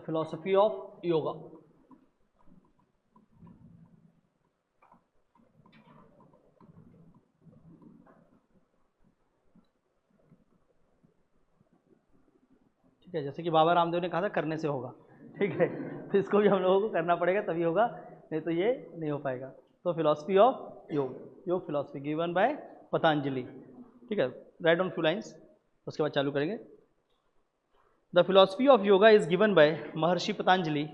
The philosophy of yoga. ठीक है, जैसे कि बाबा रामदेव ने कहा था करने से होगा, ठीक है, तो इसको भी हम लोगों को करना पड़ेगा तभी होगा, नहीं तो ये नहीं हो पाएगा। तो फिलॉसफी ऑफ योग, योग फिलॉसफी गिवन बाय पतंजलि। ठीक है, राइट डाउन फ्यू लाइंस, उसके बाद चालू करेंगे। The philosophy of yoga is given by Maharshi Patanjali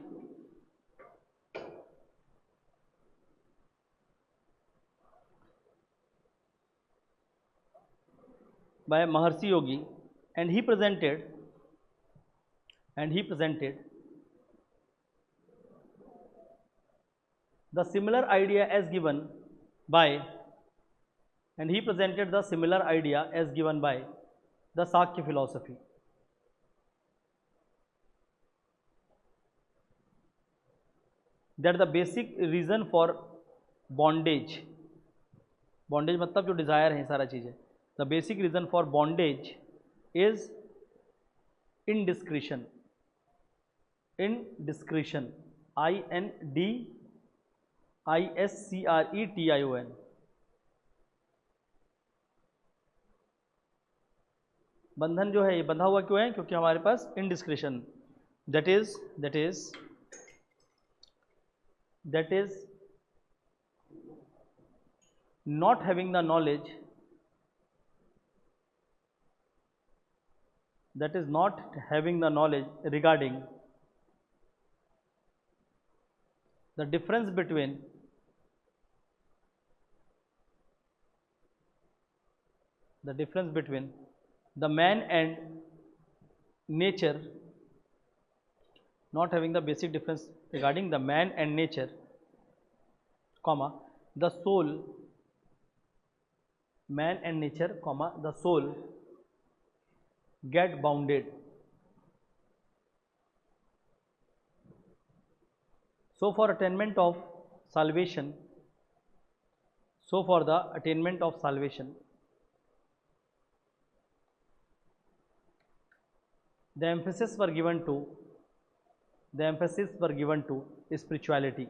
by Maharshi Yogi, and he presented the similar idea as given by the Sakya philosophy. That the basic reason for bondage मतलब जो desire है सारा चीज़ें, the basic reason for bondage is indiscretion, INDISCRETION, बंधन जो है ये बंधा हुआ क्यों है? क्योंकि हमारे पास indiscretion, that is not having the knowledge, regarding the difference between the man and nature, not having the basic difference regarding the man and nature, comma the soul, man and nature, comma the soul get bounded. So for the attainment of salvation, the emphasis were given to spirituality.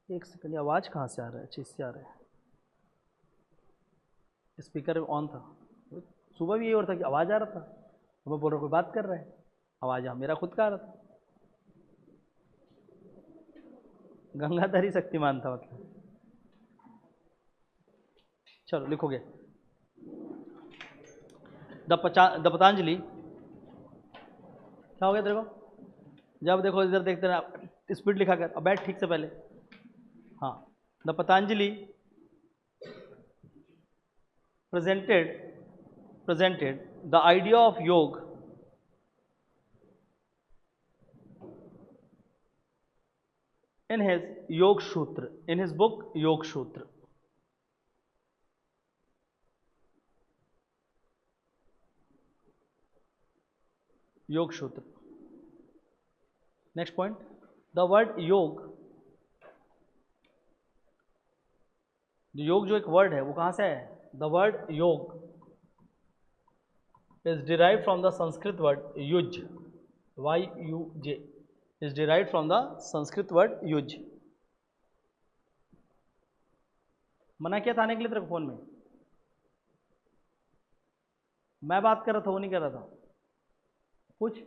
एक second, आवाज़ कहाँ से आ रहा है? चीज़ से आ रहा है, speaker on था, सुबह भी यही हो रहा था कि आवाज़ आ रहा था, तो मैं बोल रहा कोई बात कर रहा है, आवाज़ मेरा खुद का आ रहा था, गंगाधरी शक्तिमान था मतलब। चलो लिखोगे, द पतंजलि, क्या हो गया तेरे को? जब देखो इधर देखते ना, स्पीड लिखा कर, अब बैठ ठीक से पहले। हाँ, the Patanjali presented the idea of yoga in his book Yoga Sutra. Next point, the word योग, योग जो एक वर्ड है वो कहाँ से है? द वर्ड योग is derived from the Sanskrit word use, YUJ, is derived from the Sanskrit word use. मना किया था आने के लिए तेरे को फोन में, मैं बात कर रहा था, वो नहीं कर रहा था, पूछ,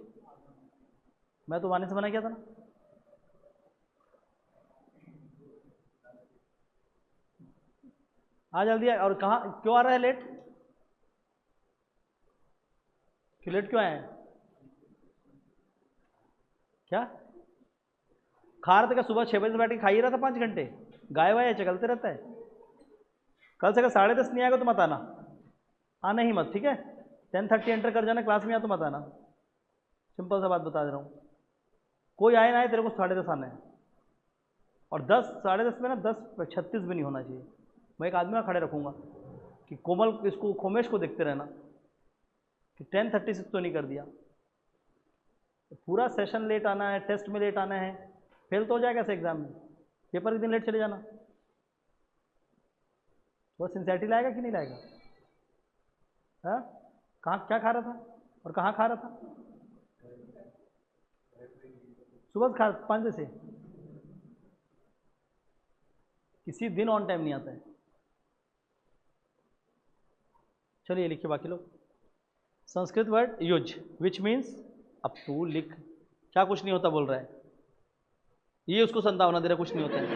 मैं तो आने से मना किया था ना। आ जल्दी आ, और कहाँ क्यों आ रहा है लेट? क्यों लेट क्यों आया है? क्या खा रहा था? क्या सुबह 6 बजे से बैठ के खा ही रहा था 5 घंटे? गाय वाय चलते रहता है। कल से अगर 10:30 नहीं आएगा तो मत आना, आना ही मत, ठीक है? 10:30 एंटर कर जाना क्लास में, या तो मत आना, सिंपल सा बात बता दे रहा हूँ। कोई आए ना आए, तेरे को 10:30 आना है, और 10 में ना 10:36 भी नहीं होना चाहिए। मैं एक आदमी खड़े रखूँगा कि कोमल इसको खोमेश को देखते रहना कि 10:36 तो नहीं कर दिया। पूरा सेशन लेट आना है, टेस्ट में लेट आना है, फेल तो हो जाएगा ऐसे एग्जाम में, पेपर के दिन लेट चले जाना। वो सिंसेरिटी लाएगा कि नहीं लाएगा? हाँ, कहाँ क्या खा रहा था और कहाँ खा रहा था? सुबह खा 5 बजे से किसी दिन ऑन टाइम नहीं आता है। चलिए लिखिए बाकी लोग। Sanskrit word use which means, अब तू लिख, क्या कुछ नहीं होता बोल रहा है, ये उसको संभावना दे रहा कुछ नहीं होता है।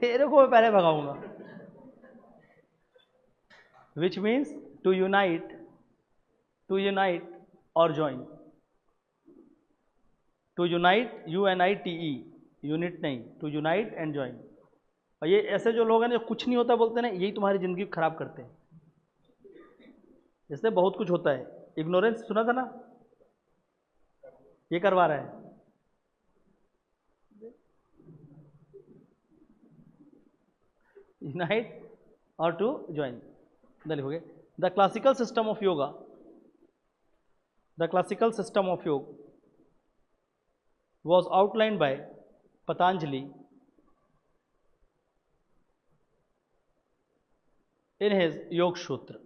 तेरे को मैं पहले भगाऊंगा। विच मीन्स टू यूनाइट और join. To unite, UNITE, unit नहीं, टू यूनाइट एंड ज्वाइन। और ये ऐसे जो लोग हैं जो कुछ नहीं होता बोलते हैं ना, यही तुम्हारी जिंदगी खराब करते हैं। इससे बहुत कुछ होता है। इग्नोरेंस सुना था ना, ये करवा रहा है। यूनाइट और टू ज्वाइन, लिखोगे। The classical system of yoga, the classical system of योग was outlined by Patanjali in his Yog Sutra.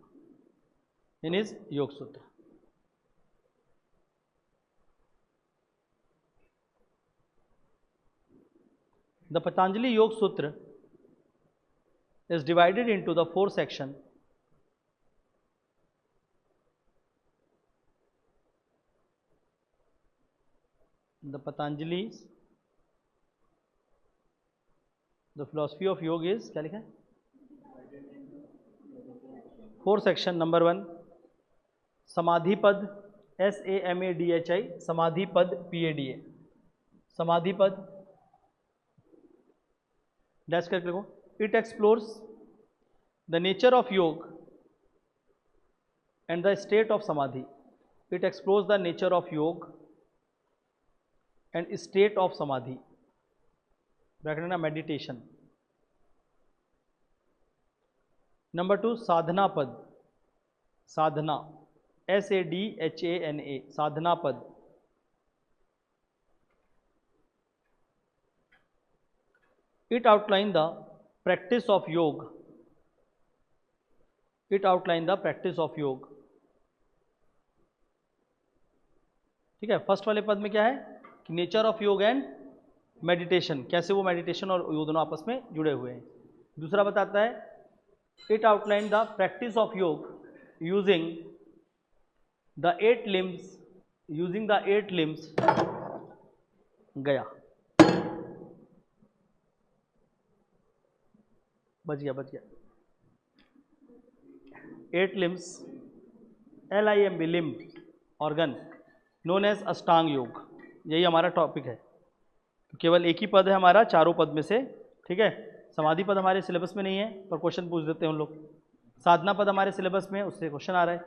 The Patanjali Yog Sutra is divided into the 4 sections. The Patanjali's, the philosophy of yoga is, क्या लिखा है? 4 section. Number 1 समाधि पद, SAMADHI, समाधि पद PADA, समाधि पद डैश करके लिखो। It explores the nature of yoga and the state of samadhi. It explores the nature of yoga and state of samadhi, bracket ना meditation. Number 2 Sadhana Pada, Sadhana SADHANA, Sadhana Pada. It outline the practice of yoga, it outline the practice of yoga. ठीक है, first वाले पद में क्या है कि nature of yoga and meditation, कैसे वो मेडिटेशन और योग दोनों आपस में जुड़े हुए हैं। दूसरा बताता है it outline the practice of yoga using the 8 limbs, using the 8 limbs, गया, बच गया 8 limbs, LIMB, limb, organ, known as Ashtanga yoga. यही हमारा टॉपिक है। तो केवल एक ही पद है हमारा चारों पद में से। ठीक है, समाधि पद हमारे सिलेबस में नहीं है पर क्वेश्चन पूछ देते हैं उन लोग। साधना पद हमारे सिलेबस में, उससे क्वेश्चन आ रहा है।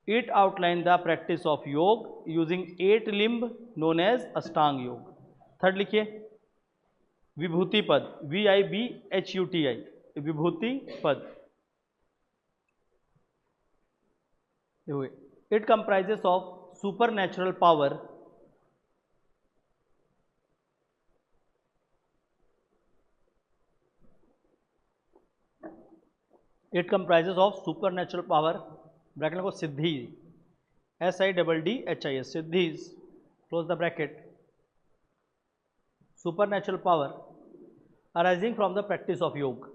It outline the practice of yoga using 8 limb known as Ashtanga yoga. Third लिखिए Vibhuti Pada, VIBHUTI, Vibhuti Pada. It comprises of super natural power, it comprises of super natural power, bracket को siddhi, SIDDHIS, siddhis, close the bracket. Super natural power arising from the practice of yoga,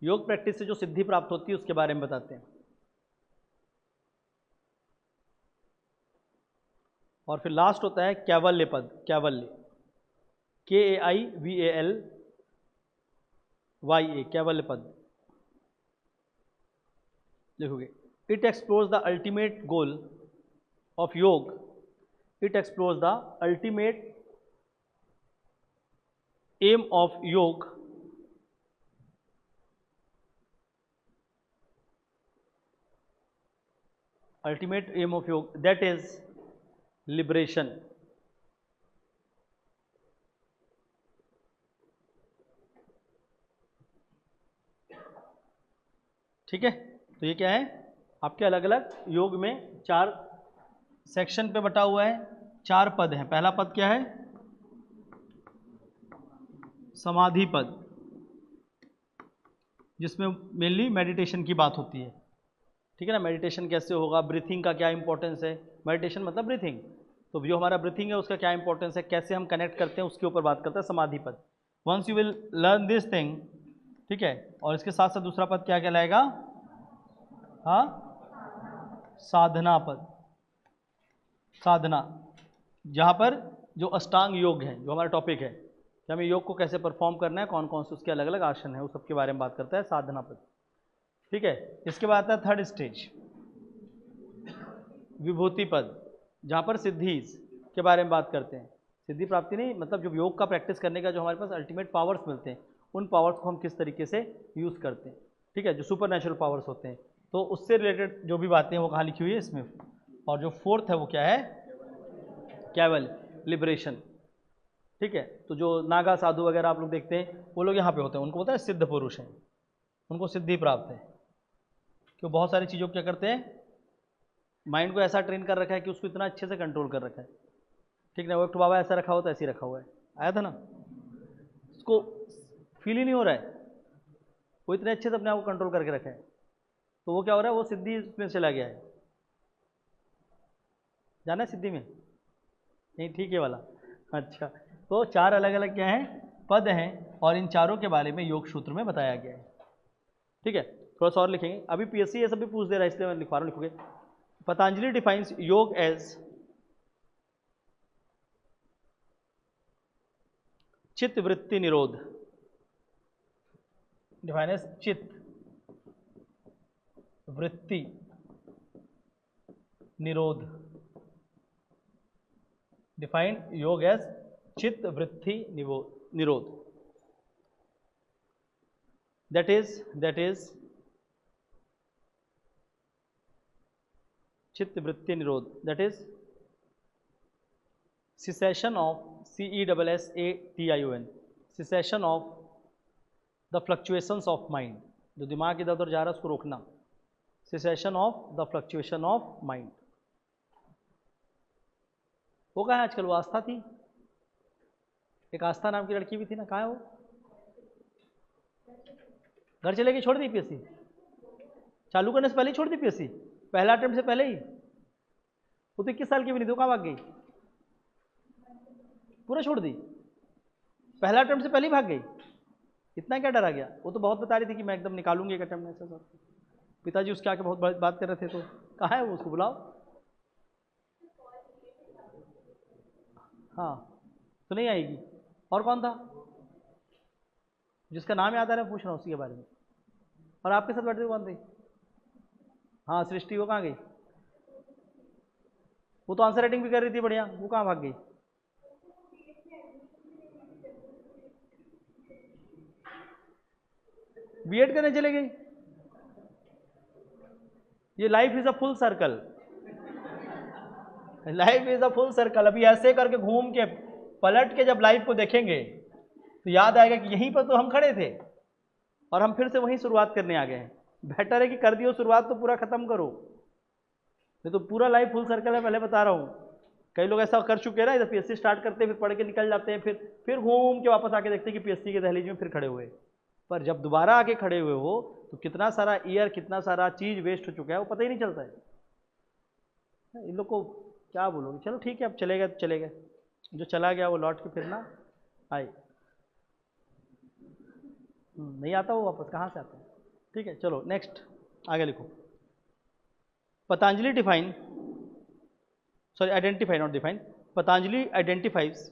yoga practice से जो सिद्धि प्राप्त होती है उसके बारे में बताते हैं। और फिर लास्ट होता है कैवल्य पद, कैवल्य, KAIVALYA, कैवल्य पद। देखोगे it explores the ultimate goal of yoga, it explores the ultimate aim of yoga, ultimate aim of yoga, that is liberation. ठीक है, तो ये क्या है आपके अलग अलग योग में 4 सेक्शन पे बटा हुआ है, 4 पद हैं। पहला पद क्या है समाधि पद, जिसमें मेनली मेडिटेशन की बात होती है, ठीक है ना। मेडिटेशन कैसे होगा, ब्रीथिंग का क्या इंपॉर्टेंस है, मेडिटेशन मतलब ब्रीथिंग, तो जो हमारा ब्रीथिंग है उसका क्या इंपॉर्टेंस है, कैसे हम कनेक्ट करते हैं, उसके ऊपर बात करता है समाधि पद। Once you will learn this thing, ठीक है। और इसके साथ साथ दूसरा पद क्या कहलाएगा, हाँ, साधना पद, साधना, जहाँ पर जो अष्टांग योग है, जो हमारा टॉपिक है कि हमें योग को कैसे परफॉर्म करना है, कौन कौन से उसके अलग अलग आसन है, उस सबके बारे में बात करता है साधना पद, ठीक है। इसके बाद आता है थर्ड स्टेज, विभूति पद, जहाँ पर सिद्धि के बारे में बात करते हैं। सिद्धि प्राप्ति नहीं, मतलब जो योग का प्रैक्टिस करने का जो हमारे पास अल्टीमेट पावर्स मिलते हैं, उन पावर्स को हम किस तरीके से यूज़ करते हैं, ठीक है, जो सुपर नेचुरल पावर्स होते हैं, तो उससे रिलेटेड जो भी बातें हैं वो कहाँ लिखी हुई है इसमें। और जो फोर्थ है वो क्या है, केवल लिबरेशन, ठीक है। तो जो नागा साधु वगैरह आप लोग देखते हैं, वो लोग यहाँ पे होते हैं, उनको बोलता है सिद्ध पुरुष हैं, उनको सिद्धि प्राप्त है, क्यों, बहुत सारी चीज़ों को क्या करते हैं, माइंड को ऐसा ट्रेन कर रखा है कि उसको इतना अच्छे से कंट्रोल कर रखा है, ठीक ना। वो एक तो बाबा ऐसा रखा हुआ था, ऐसे ही रखा हुआ है, आया था ना, उसको फील ही नहीं हो रहा है, वो इतने अच्छे से अपने आप को कंट्रोल करके रखा है, तो वो क्या हो रहा है, वो सिद्धि में चला गया है। जाना है सिद्धि में, नहीं, ठीक है वाला, अच्छा। तो चार अलग अलग क्या हैं, पद हैं, और इन चारों के बारे में योग सूत्र में बताया गया है, ठीक है। थोड़ा सा और लिखेंगे, अभी पीएससी ये सब भी पूछ दे रहा है, इसलिए मैं लिखवा रहा हूँ, लिखोगे। पतंजलि डिफाइंस योग एज चित्त वृत्ति निरोध, डिफाइन एज चित्त वृत्ति निरोध, डिफाइन योग एज चित्त वृत्ति निरोध, that is चित्त वृत्ति निरोध, that is cessation of cessation, cessation of the fluctuations of mind, जो दिमाग इधर उधर जा रहा है उसको रोकना, cessation of the fluctuation of mind। वो कहाँ है आजकल, वो आस्था थी, एक आस्था नाम की लड़की भी थी ना, कहाँ है वो, घर चले गई, छोड़ दी पीएससी, चालू करने से पहले ही छोड़ दी पीएससी, पहला अटेम्प्ट से पहले ही, वो तो 21 साल की भी नहीं थी, कहाँ भाग गई, पूरा छोड़ दी, पहला अटेम्प्ट से पहले ही भाग गई, इतना क्या डरा गया, वो तो बहुत बता रही थी कि मैं एकदम निकालूंगी एक अटेम्प्ट में, ऐसा सब पिताजी उसके आके बहुत बात कर रहे थे, तो कहाँ है वो, उसको बुलाओ। हाँ, तो नहीं आएगी, और कौन था जिसका नाम याद आ रहा है, पूछ रहा हूँ उसी के बारे में, और आपके साथ बैठे हुए कौन थे, हाँ सृष्टि, वो कहाँ गई, वो तो आंसर राइटिंग भी कर रही थी बढ़िया, वो कहाँ भाग गई, बीएड करने चले गई। ये life is a full circle, life is a full circle. अभी ऐसे करके घूम के पलट के जब लाइफ को देखेंगे तो याद आएगा कि यहीं पर तो हम खड़े थे और हम फिर से वहीं शुरुआत करने आ गए हैं। बेटर है कि कर दियो शुरुआत तो पूरा खत्म करो, नहीं तो पूरा लाइफ फुल सर्कल है, पहले बता रहा हूँ। कई लोग ऐसा कर चुके हैं ना, जब पीएससी स्टार्ट करते हैं फिर पढ़ के निकल जाते हैं, फिर घूम के वापस आके देखते हैं कि पीएससी के दहलीज में फिर खड़े हुए। पर जब दोबारा आके खड़े हुए हो तो कितना सारा ईयर, कितना सारा चीज वेस्ट हो चुका है, वो पता ही नहीं चलता है। इन लोग को क्या बोलोगे, चलो ठीक है, अब चलेगा तो चलेगा, जो चला गया वो लौट के फिर ना आए, नहीं आता वो वापस, कहाँ से आता है। ठीक है, चलो नेक्स्ट आगे लिखो। Patanjali define, sorry identify not define, Patanjali identifies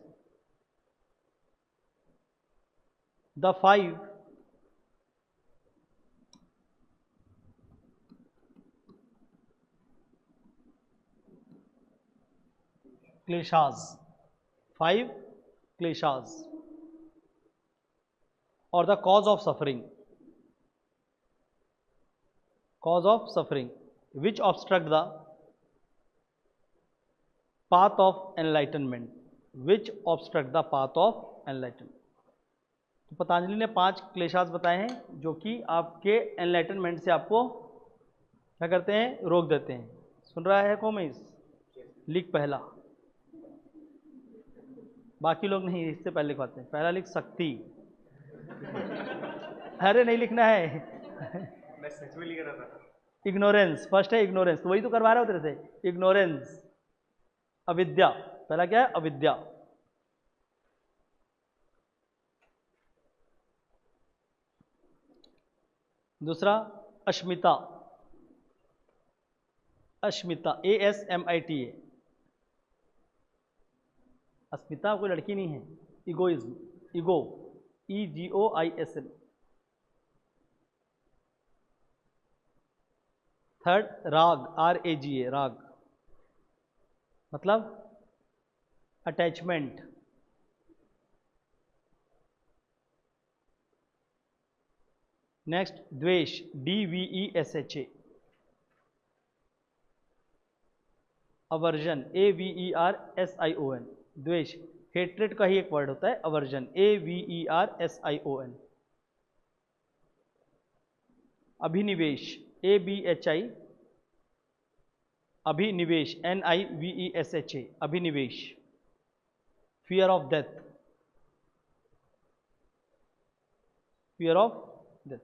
the 5 क्लेशास, 5 क्लेशास or the cause of suffering, cause of suffering which obstruct the path of enlightenment, which obstruct the path of enlightenment। तो पतंजलि ने 5 क्लेशास बताए हैं जो कि आपके एनलाइटनमेंट से आपको क्या करते हैं, रोक देते हैं। सुन रहा है कौमेश, लिख पहला, बाकी लोग नहीं, इससे पहले लिखवाते हैं। पहला लिख शक्ति, अरे नहीं लिखना है। मैं सच में लिख रहा था। इग्नोरेंस फर्स्ट है, इग्नोरेंस, तो वही तो करवा रहा हूँ तेरे से। इग्नोरेंस, अविद्या। पहला क्या है? अविद्या। दूसरा अस्मिता, अस्मिता, ASMITA। अस्मिता कोई लड़की नहीं है। Egoism, ego, EGOISM। Third raga, RAGA, raga मतलब attachment. Next dvesha, DVESHA। Aversion, AVERSION। Dvesha hatred का ही एक वर्ड होता है aversion, AVERSION। Abhinivesha, ABHI, abhinivesha, NIVESHA, abhinivesha. Fear of death, fear of death.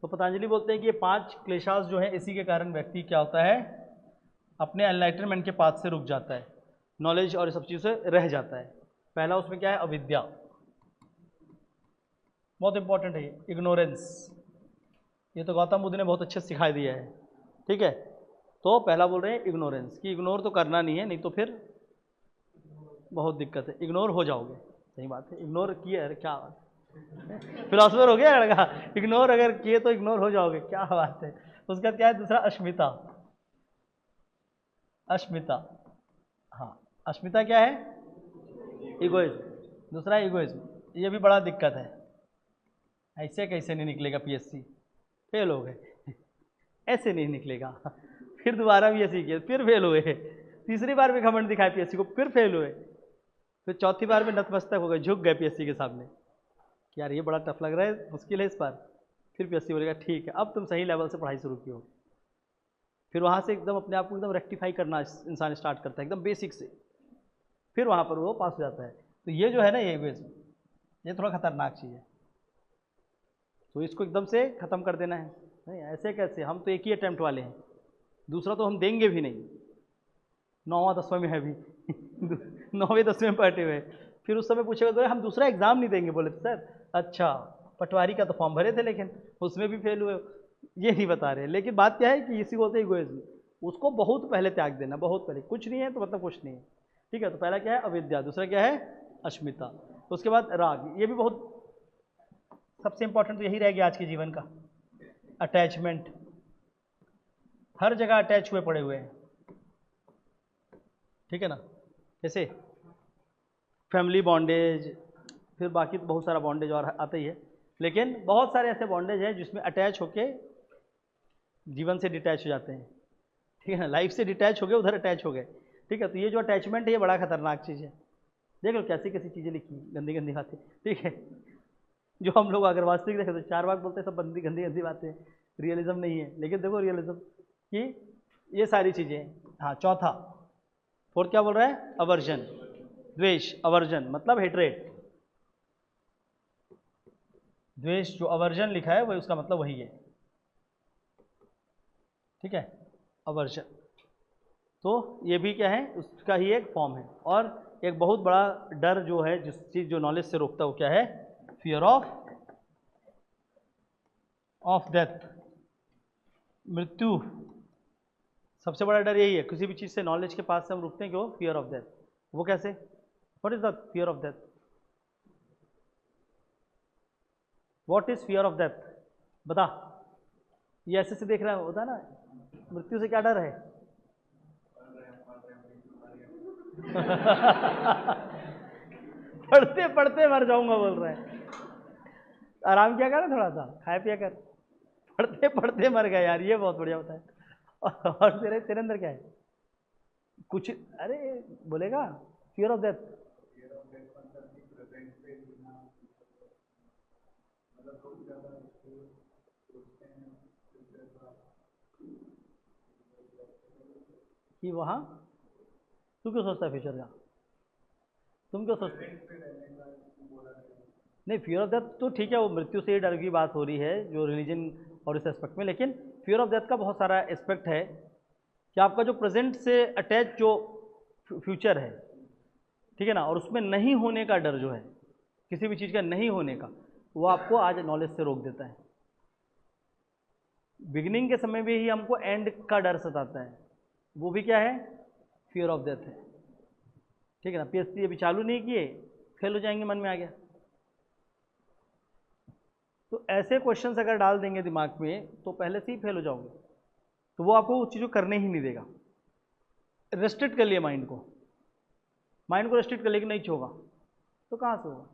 तो पतंजलि बोलते हैं कि ये 5 क्लेशास जो है इसी के कारण व्यक्ति क्या होता है, अपने एनलाइटनमेंट के पाथ से रुक जाता है, नॉलेज और सब चीज़ों से रह जाता है। पहला उसमें क्या है? अविद्या, बहुत इंपॉर्टेंट है ये। इग्नोरेंस, ये तो गौतम बुद्ध ने बहुत अच्छे से सिखा दिया है, ठीक है। तो पहला बोल रहे हैं इग्नोरेंस, कि इग्नोर तो करना नहीं है, नहीं तो फिर बहुत दिक्कत है, इग्नोर हो जाओगे। सही बात है, इग्नोर किए, अरे क्या बात है, फिलोसफर हो गया लड़का। इग्नोर अगर किए तो इग्नोर हो जाओगे, क्या बात है। उसका क्या है? दूसरा अस्मिता, अस्मिता, हाँ, अस्मिता क्या है? इगोइज्म। दूसरा इगोइज्म, ये भी बड़ा दिक्कत है। ऐसे कैसे नहीं निकलेगा PSC, फेल हो गए, ऐसे नहीं निकलेगा। फिर दोबारा भी ऐसे किया, फिर फेल हुए। तीसरी बार भी घमंड दिखाए PSC को, फिर फेल हुए। फिर चौथी बार में नतमस्तक हो गए, झुक गए PSC के सामने कि यार ये बड़ा टफ लग रहा है, मुश्किल है इस बार। फिर PSC बोलेगा ठीक है, अब तुम सही लेवल से पढ़ाई शुरू कियो। फिर वहाँ से एकदम अपने आप को एकदम रेक्टिफाई करना इंसान स्टार्ट करता है, एकदम बेसिक से, फिर वहाँ पर वो पास हो जाता है। तो ये जो है ना, ये इगोइज्म, ये थोड़ा खतरनाक चीज़ है। तो इसको एकदम से ख़त्म कर देना है। नहीं ऐसे कैसे, हम तो एक ही अटैम्प्ट वाले हैं, दूसरा तो हम देंगे भी नहीं। 9वां 10वां में है अभी 9वें 10वें में पढ़ते हुए। फिर उस समय पूछेगा तो हम दूसरा एग्ज़ाम नहीं देंगे। बोले सर अच्छा, पटवारी का तो फॉर्म भरे थे लेकिन उसमें भी फेल हुए, ये नहीं बता रहे। लेकिन बात क्या है कि इसी बोलते हैं इगोइज्म, उसको बहुत पहले त्याग देना, बहुत पहले। कुछ नहीं है तो मतलब कुछ नहीं है, ठीक है। तो पहला क्या है? अविद्या। दूसरा क्या है? अस्मिता। उसके बाद राग, ये भी बहुत सबसे इंपॉर्टेंट तो यही रह गया आज के जीवन का, अटैचमेंट। हर जगह अटैच हुए पड़े हुए हैं, ठीक है ना। जैसे फैमिली बॉन्डेज, फिर बाकी तो बहुत सारा बॉन्डेज और आता ही है, लेकिन बहुत सारे ऐसे बॉन्डेज हैं जिसमें अटैच होके जीवन से डिटैच हो जाते हैं, ठीक है ना। लाइफ से डिटैच हो गए, उधर अटैच हो गए, ठीक है। तो ये जो अटैचमेंट है ये बड़ा खतरनाक चीज़ है। देख लो कैसी कैसी चीज़ें लिखी, गंदी गंदी बातें, ठीक है। जो हम लोग अगर वास्तविक देखें तो 4 बार बोलते हैं सब गंदी गंदी गंदी बातें, रियलिज्म नहीं है। लेकिन देखो रियलिज्म कि ये सारी चीज़ें। हाँ, चौथा, फोर्थ क्या बोल रहा है? अवर्जन, द्वेष, अवर्जन मतलब हेट्रेड। द्वेष जो अवर्जन लिखा है वही उसका मतलब वही है, ठीक है, अवर्जन। तो ये भी क्या है? उसका ही एक फॉर्म है। और एक बहुत बड़ा डर जो है, जिस चीज़ जो नॉलेज से रोकता है, वो क्या है? फियर ऑफ डेथ, मृत्यु। सबसे बड़ा डर यही है, किसी भी चीज़ से, नॉलेज के पास से हम रुकते हैं, क्यों? Fear of death. वो कैसे? What is the fear of death? What is fear of death? बता। ये ऐसे से देख रहा है, होता ना, मृत्यु से क्या डर है? पढ़ते पढ़ते मर जाऊंगा बोल रहे हैं। आराम किया कर, थोड़ा सा खाया पिया कर। पढ़ते पढ़ते मर गया यार, ये बहुत बढ़िया होता है। और तेरे तेरे अंदर क्या है? कुछ, अरे बोलेगा फियर ऑफ डेथ। कि वहाँ तू क्यों सोचता है फ्यूचर का? तुम क्यों सोचते? नहीं, फियर ऑफ डेथ तो ठीक है, वो मृत्यु से ही डर की बात हो रही है जो रिलीजन और इस एस्पेक्ट में, लेकिन फियर ऑफ डेथ का बहुत सारा एस्पेक्ट है कि आपका जो प्रेजेंट से अटैच जो फ्यूचर है, ठीक है ना, और उसमें नहीं होने का डर जो है, किसी भी चीज़ का नहीं होने का, वो आपको आज नॉलेज से रोक देता है। बिगिनिंग के समय में ही हमको एंड का डर सताता है, वो भी क्या है, फियर ऑफ डेथ है, ठीक है ना। पीएचडी अभी चालू नहीं किए, फेल हो जाएंगे, मन में आ गया। तो ऐसे क्वेश्चंस अगर डाल देंगे दिमाग में तो पहले से ही फेल हो जाओगे, तो वो आपको उस चीज़ को करने ही नहीं देगा। रेस्ट्रिक्ट कर लिए माइंड को, रेस्ट्रिक्ट कर लिया कि नहीं होगा, तो कहाँ से होगा।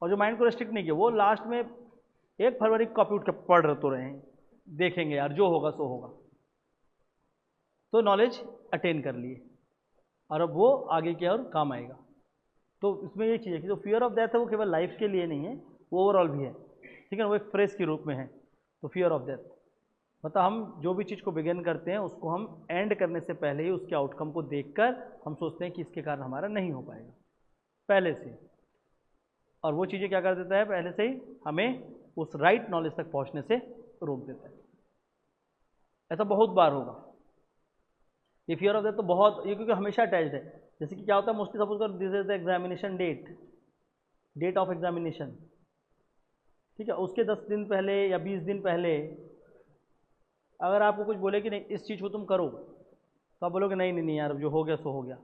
और जो माइंड को रेस्ट्रिक्ट नहीं किया वो लास्ट में 1 फरवरी कॉपी उठ के पढ़ तो रहे हैं, देखेंगे यार जो होगा सो होगा, तो नॉलेज अटेन कर लिए और अब वो आगे की और काम आएगा। तो इसमें ये चीज़ है कि जो फियर ऑफ डेथ है वो केवल लाइफ के लिए नहीं है, वो ओवरऑल भी है, ठीक है ना, वो एक फ्रेज के रूप में है। तो फियर ऑफ डेथ मतलब हम जो भी चीज़ को बिगिन करते हैं उसको हम एंड करने से पहले ही उसके आउटकम को देखकर हम सोचते हैं कि इसके कारण हमारा नहीं हो पाएगा पहले से, और वो चीज़ें क्या कर देता है, पहले से ही हमें उस राइट नॉलेज तक पहुंचने से रोक देता है। ऐसा बहुत बार होगा ये फियर ऑफ डेथ, तो बहुत ये क्योंकि हमेशा अटैच्ड है। जैसे कि क्या होता है, मोस्टली सपोज कर this is the examination date of examination, ठीक है, उसके 10 दिन पहले या 20 दिन पहले अगर आपको कुछ बोले कि नहीं इस चीज़ को तुम करो, तो आप बोलोगे नहीं नहीं नहीं यार जो हो गया सो हो गया।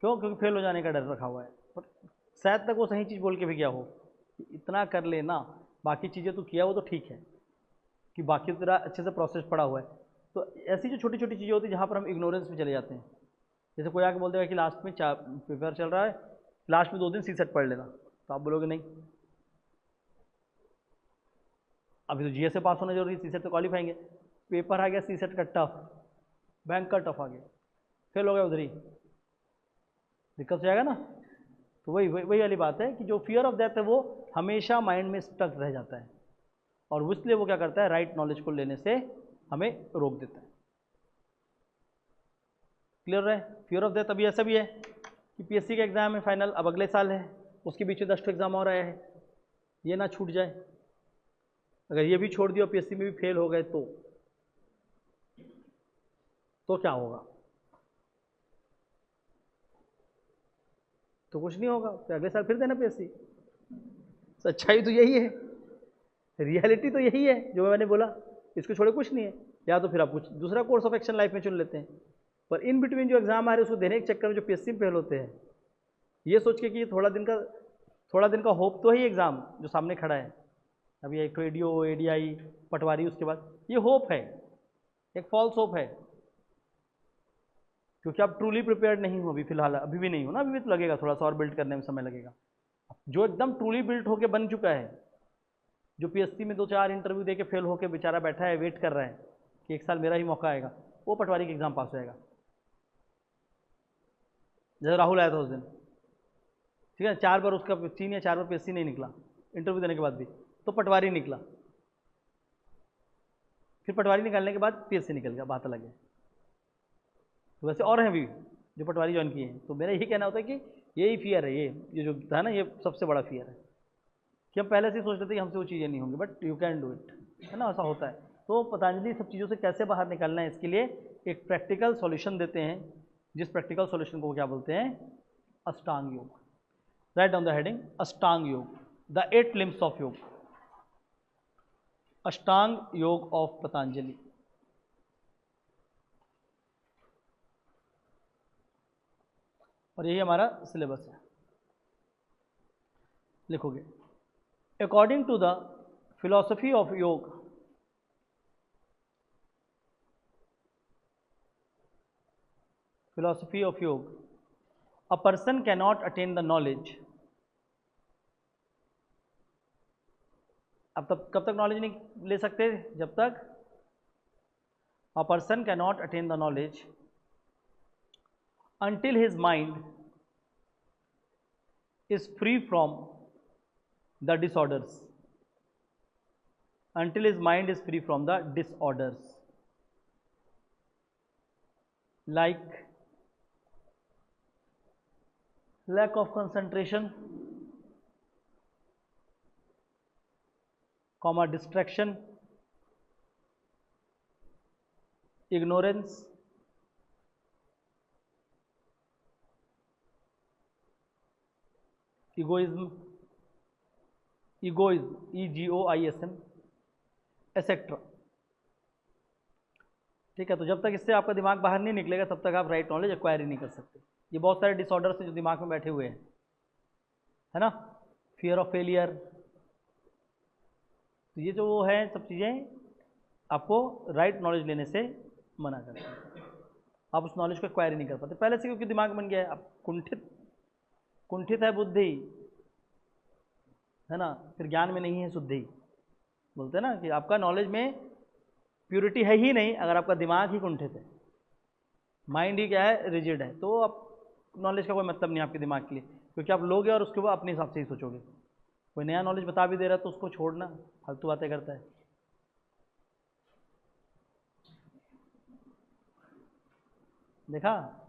क्यों? क्योंकि फेल हो जाने का डर रखा हुआ है। पर शायद तक वो सही चीज़ बोल के भी गया हो कि इतना कर लेना, बाकी चीज़ें तो किया वो तो ठीक है, कि बाकी तो तेरा अच्छे से प्रोसेस पड़ा हुआ है। तो ऐसी जो छोटी छोटी चीज़ें होती है जहाँ पर हम इग्नोरेंस में चले जाते हैं। जैसे कोई आके बोल देगा कि लास्ट में 4 पेपर चल रहा है, लास्ट में 2 दिन सी सेट पढ़ लेना, तो आप बोलोगे नहीं अभी तो जीएस से पास होना जरूरी है, सी सेट तो क्वालिफाएंगे। पेपर आ गया सी सेट का टफ, बैंक का टफ आ गया, फेल हो गया, उधर ही दिक्कत हो जाएगा ना। तो वही वही वाली बात है कि जो फियर ऑफ डेथ है वो हमेशा माइंड में स्टक रह जाता है, और इसलिए वो क्या करता है, राइट नॉलेज को लेने से हमें रोक देता है। क्लियर है? फियर ऑफ डेथ अभी ऐसा भी है कि पीएससी का एग्जाम है फाइनल, अब अगले साल है, उसके बीच में 10 एग्जाम और आया है, ये ना छूट जाए। अगर ये भी छोड़ दिया, पीएससी में भी फेल हो गए तो क्या होगा? तो कुछ नहीं होगा, तो अगले साल फिर देना पीएससी। सच्चाई तो यही है, रियलिटी तो यही है जो मैंने बोला, इसको छोड़े कुछ नहीं है। या तो फिर आप कुछ दूसरा कोर्स ऑफ एक्शन लाइफ में चुन लेते हैं, पर इन बिटवीन जो एग्जाम आ रहे हैं उसको देने के चक्कर में जो पीएससी में फेल होते हैं, ये सोच के कि ये थोड़ा दिन का होप तो है एग्ज़ाम जो सामने खड़ा है। अभी एक तो एडीओ, एडीआई, पटवारी, उसके बाद ये होप है, एक फॉल्स होप है, क्योंकि आप ट्रूली प्रिपेयर्ड नहीं हो अभी फिलहाल, अभी भी नहीं हो ना, अभी भी तो लगेगा थोड़ा सा और बिल्ड करने में समय लगेगा। जो एकदम ट्रूली बिल्ड होके बन चुका है, जो पीएससी में 2-4 इंटरव्यू दे के फेल होके बेचारा बैठा है, वेट कर रहा है कि 1 साल मेरा ही मौका आएगा, वो पटवारी के एग्जाम पास हो जाएगा। जैसे राहुल आया था उस दिन, ठीक है, 4 बार उसका 3 या 4 बार पीएससी नहीं निकला इंटरव्यू देने के बाद भी, तो पटवारी निकला, फिर पटवारी निकालने के बाद पीएससी निकल गया, बात अलग है। तो वैसे और हैं भी जो पटवारी ज्वाइन किए हैं। तो मेरा यही कहना होता है कि यही फियर है, ये जो है ना, ये सबसे बड़ा फियर है कि हम पहले से ही सोच लेते हैं कि हमसे वो चीज़ें नहीं होंगी, but you can do it, है ना, ऐसा होता है। तो पतंजलि सब चीज़ों से कैसे बाहर निकलना है इसके लिए एक प्रैक्टिकल सॉल्यूशन देते हैं, जिस प्रैक्टिकल सॉल्यूशन को क्या बोलते हैं, अष्टांग योग। राइट डाउन द हेडिंग, अष्टांग योग, द 8 लिम्स ऑफ योग, अष्टांग योग ऑफ पतंजलि। और यही हमारा सिलेबस है, लिखोगे according to the philosophy of yoga, philosophy of yoga, a person cannot attain the knowledge। अब तक कब तक नॉलेज नहीं ले सकते? जब तक a person cannot attain the knowledge until his mind is free from the disorders, until his mind is free from the disorders like lack of concentration, comma distraction, ignorance, egoism, egoism, etcetera. ठीक है, तो जब तक इससे आपका दिमाग बाहर नहीं निकलेगा तब तक आप राइट नॉलेज एक्वायर ही नहीं कर सकते। ये बहुत सारे डिसऑर्डर्स हैं जो दिमाग में बैठे हुए हैं, है ना, फियर ऑफ फेलियर, तो ये जो है सब चीज़ें आपको राइट नॉलेज लेने से मना करती हैं, आप उस नॉलेज को एक्वायर ही नहीं कर पाते पहले से, क्योंकि दिमाग बन गया है। अब कुंठित है बुद्धि, है ना, फिर ज्ञान में नहीं है शुद्धि। बोलते हैं ना कि आपका नॉलेज में प्योरिटी है ही नहीं अगर आपका दिमाग ही कुंठित है, माइंड ही क्या है, रिजिड है, तो आप नॉलेज का कोई मतलब नहीं आपके दिमाग के लिए, क्योंकि आप लोगे और उसके बाद अपने हिसाब से ही सोचोगे। कोई नया नॉलेज बता भी दे रहा है तो उसको छोड़ना, फालतू बातें करता है। देखा,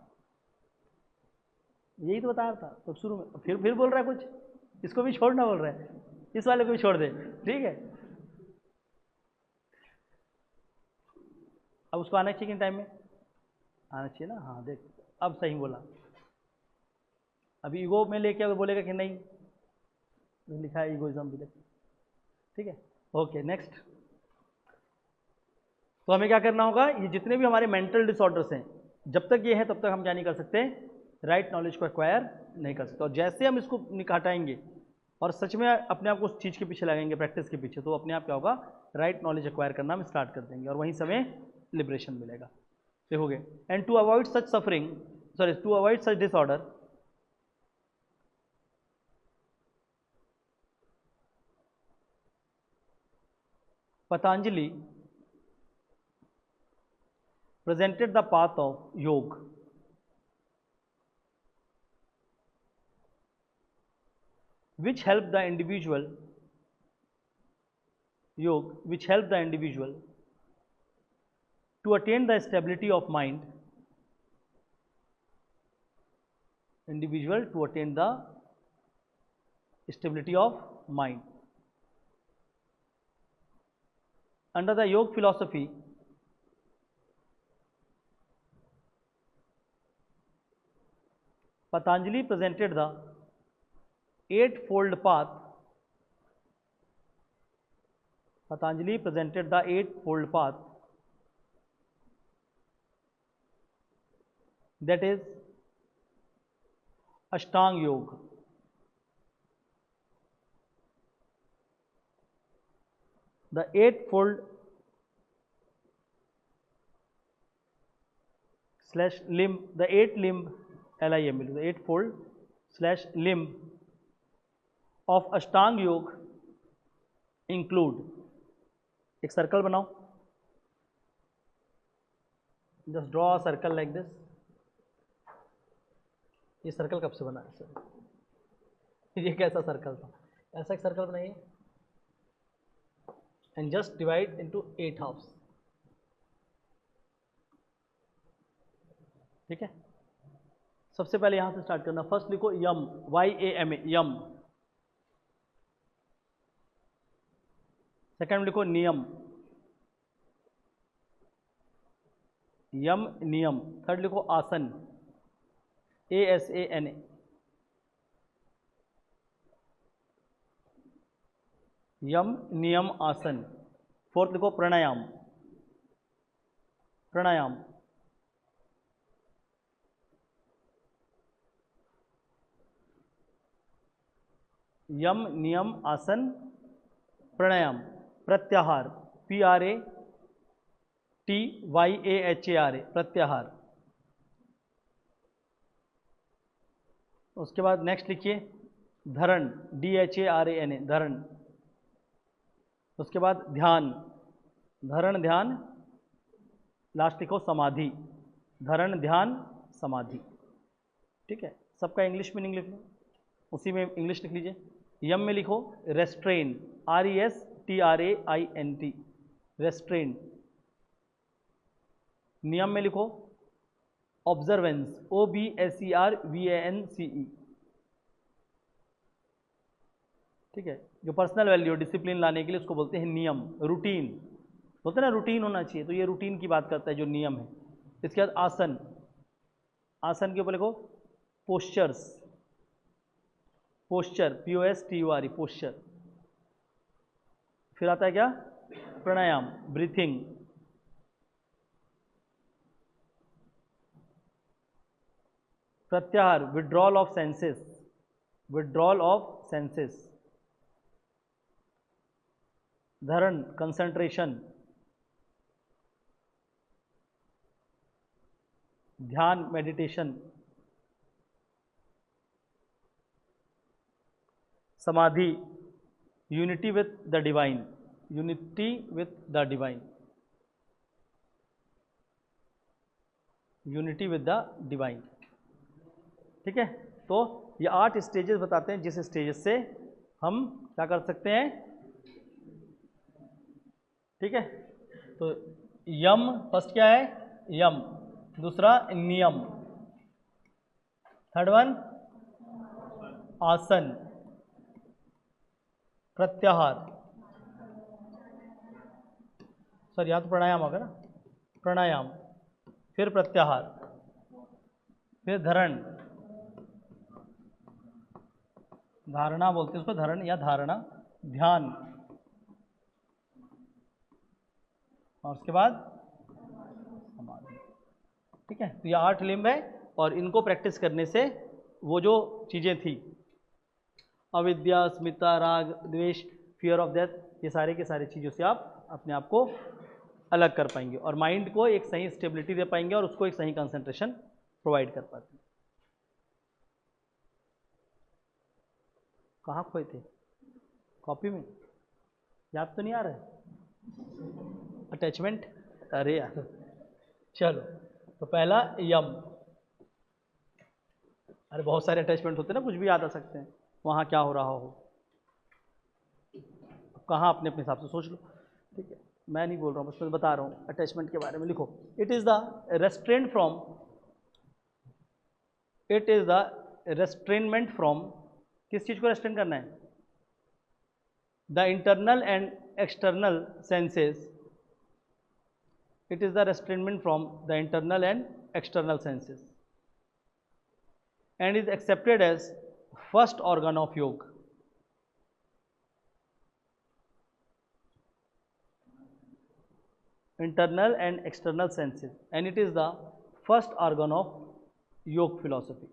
यही तो बता रहा था तो शुरू में, फिर बोल रहा है कुछ, इसको भी छोड़ना बोल रहा है, इस वाले को भी छोड़ दे, ठीक है। अब उसको आना चाहिए किन टाइम में आना चाहिए ना, हाँ देख अब सही बोला। अभी ईगो में लेके अगर बोलेगा कि नहीं, तो लिखा है ईगोइज्म भी, ठीक है। ओके नेक्स्ट, तो हमें क्या करना होगा, ये जितने भी हमारे मेंटल डिसऑर्डर्स हैं जब तक ये है तब तक हम क्या नहीं कर सकते, राइट नॉलेज को एक्वायर नहीं कर सकते। और जैसे हम इसको हटाएंगे और सच में अपने आप को उस चीज़ के पीछे लगाएंगे, प्रैक्टिस के पीछे, तो अपने आप क्या होगा, राइट नॉलेज एक्वायर करना हम स्टार्ट कर देंगे और वहीं से हमें लिबरेशन मिलेगा। देखोगे, and to avoid such suffering, sorry to avoid such disorder, Patanjali presented the path of yoga, which helped the individual to attain the stability of mind, Under the yoga philosophy, Patanjali presented the eightfold path. That is Ashtanga Yoga. The eightfold slash limb, the eight limb LIMB, the eightfold slash limb of Ashtanga Yoga include, एक circle बनाओ, just draw a circle like this. ये circle कब से बना है sir, ये कैसा circle था, ऐसा एक सर्कल बनाइए and just divide into 8 halves, ठीक है। सबसे पहले यहां से स्टार्ट करना, फर्स्ट लिखो यम, YAM, यम। सेकंड लिखो नियम, यम नियम। थर्ड लिखो आसन, ASAN। यम नियम आसन। फोर्थ लिखो प्राणायाम, प्राणायाम। यम नियम आसन प्राणायाम। प्रत्याहार, PRATYAHAR, प्रत्याहार। उसके बाद नेक्स्ट लिखिए धरण, DHARAN, धरण। उसके बाद ध्यान, धरण ध्यान। लास्ट लिखो समाधि, धरण ध्यान समाधि, ठीक है। सबका इंग्लिश मीनिंग लिख लो, उसी में इंग्लिश लिख लीजिए। यम में लिखो रेस्ट्रेन, RESTRAINT, रेस्ट्रेन। नियम में लिखो ऑब्जर्वेंस, OBSERVANCE, ठीक है, जो पर्सनल वैल्यू डिसिप्लिन लाने के लिए उसको बोलते हैं नियम, रूटीन, बोलते हैं ना रूटीन होना चाहिए, तो ये रूटीन की बात करता है जो नियम है। इसके बाद आसन, आसन के ऊपर लिखो पोस्चर्स, पोस्चर POSTURE पोस्चर। फिर आता है क्या, प्राणायाम, ब्रीथिंग, प्रत्याहार, withdrawal of senses, withdrawal of senses, धरण, कंसंट्रेशन, ध्यान, मेडिटेशन, समाधि, unity with the divine, unity with the divine, unity with the divine. ठीक है, तो ये 8 स्टेजेस बताते हैं जिस स्टेजेस से हम क्या कर सकते हैं। ठीक है, तो यम फर्स्ट क्या है, यम, दूसरा नियम, थर्ड वन आसन, प्रत्याहार, सर यहाँ तो प्राणायाम होगा ना, प्राणायाम, फिर प्रत्याहार, फिर धरण, धारणा बोलते हैं उसको, धरण या धारणा, ध्यान, और उसके बाद समाधि। ठीक है, तो ये 8 लिम्ब है और इनको प्रैक्टिस करने से वो जो चीज़ें थी, अविद्या, अस्मिता, राग, द्वेष, फियर ऑफ डेथ, ये सारे के सारे चीज़ों से आप अपने आप को अलग कर पाएंगे और माइंड को एक सही स्टेबिलिटी दे पाएंगे और उसको एक सही कंसंट्रेशन प्रोवाइड कर पाते हैं। कहाँ खोए थे, कॉपी में, याद तो नहीं आ रहा है, अटैचमेंट, अरे यार, चलो तो पहला यम, अरे बहुत सारे अटैचमेंट होते हैं ना, कुछ भी याद आ सकते हैं, वहाँ क्या हो रहा हो, कहाँ अपने अपने हिसाब से सोच लो। ठीक है, मैं नहीं बोल रहा हूँ, बस मैं बता रहा हूँ अटैचमेंट के बारे में। लिखो, it is the restraint from, it is the restrainment from, किस चीज़ को रेस्ट्रेन करना है, the internal and external senses, it is the restrainment from the internal and external senses and is accepted as first organ of yoga. Internal and external senses and it is the first organ of योग philosophy.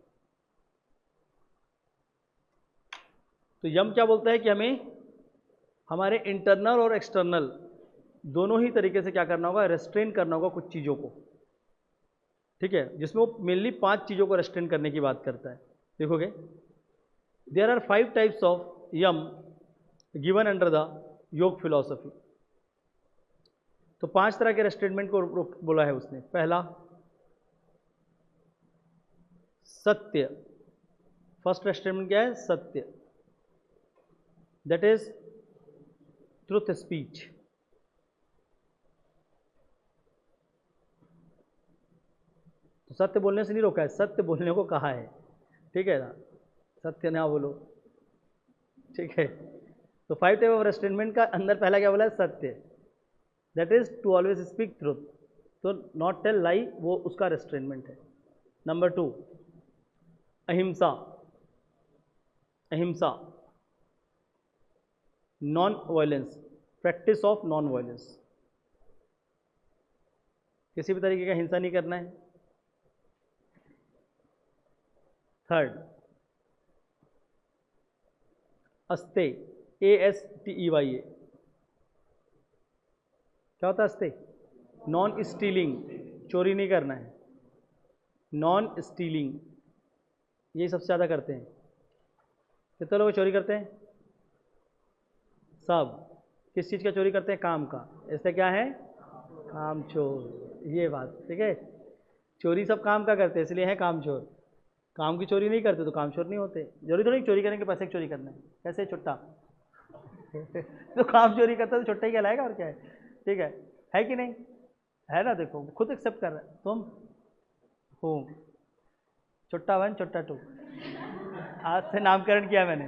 तो यम क्या बोलता है कि हमें हमारे internal और external दोनों ही तरीके से क्या करना होगा, रेस्ट्रेन करना होगा कुछ चीज़ों को। ठीक है, जिसमें वो मेनली 5 चीज़ों को रेस्ट्रेन करने की बात करता है। देखोगे, there are 5 types of yama given under the yoga philosophy. तो 5 तरह के रेस्ट्रेनमेंट को बोला है उसने। पहला सत्य, फर्स्ट रेस्ट्रेनमेंट क्या है, सत्य, दैट इज ट्रुथ स्पीच। तो सत्य बोलने से नहीं रोका है, सत्य बोलने को कहा है। ठीक है ना, सत्य ना बोलो। ठीक है, तो 5 टाइप ऑफ रेस्ट्रेनमेंट का अंदर पहला क्या बोला है, सत्य, that is to always speak truth, to not tell lie, वो उसका रेस्ट्रेनमेंट है। नंबर 2 अहिंसा, अहिंसा non violence, practice of non violence, किसी भी तरीके का हिंसा नहीं करना है। थर्ड अस्ते, ASTEYA, क्या होता है अस्ते, नॉन स्टीलिंग, चोरी नहीं करना है, नॉन स्टीलिंग, यही सबसे ज़्यादा करते हैं। कितने लोग चोरी करते हैं, सब। किस चीज़ का चोरी करते हैं, काम का, इससे क्या है, काम चोर, ये बात। ठीक है, चोरी सब काम का करते हैं, इसलिए है काम चोर। काम की चोरी नहीं करते तो काम चोर नहीं होते। जरूरी थोड़ी चोरी करेंगे पैसे की चोरी करना है, कैसे छुट्टा तो काम चोरी करता तो छुट्टा ही कहलाएगा, और क्या है। ठीक है कि नहीं, है ना। देखो खुद एक्सेप्ट कर रहा है, तुम हो छुट्टा 1 छुट्टा 2, आज से नामकरण किया मैंने।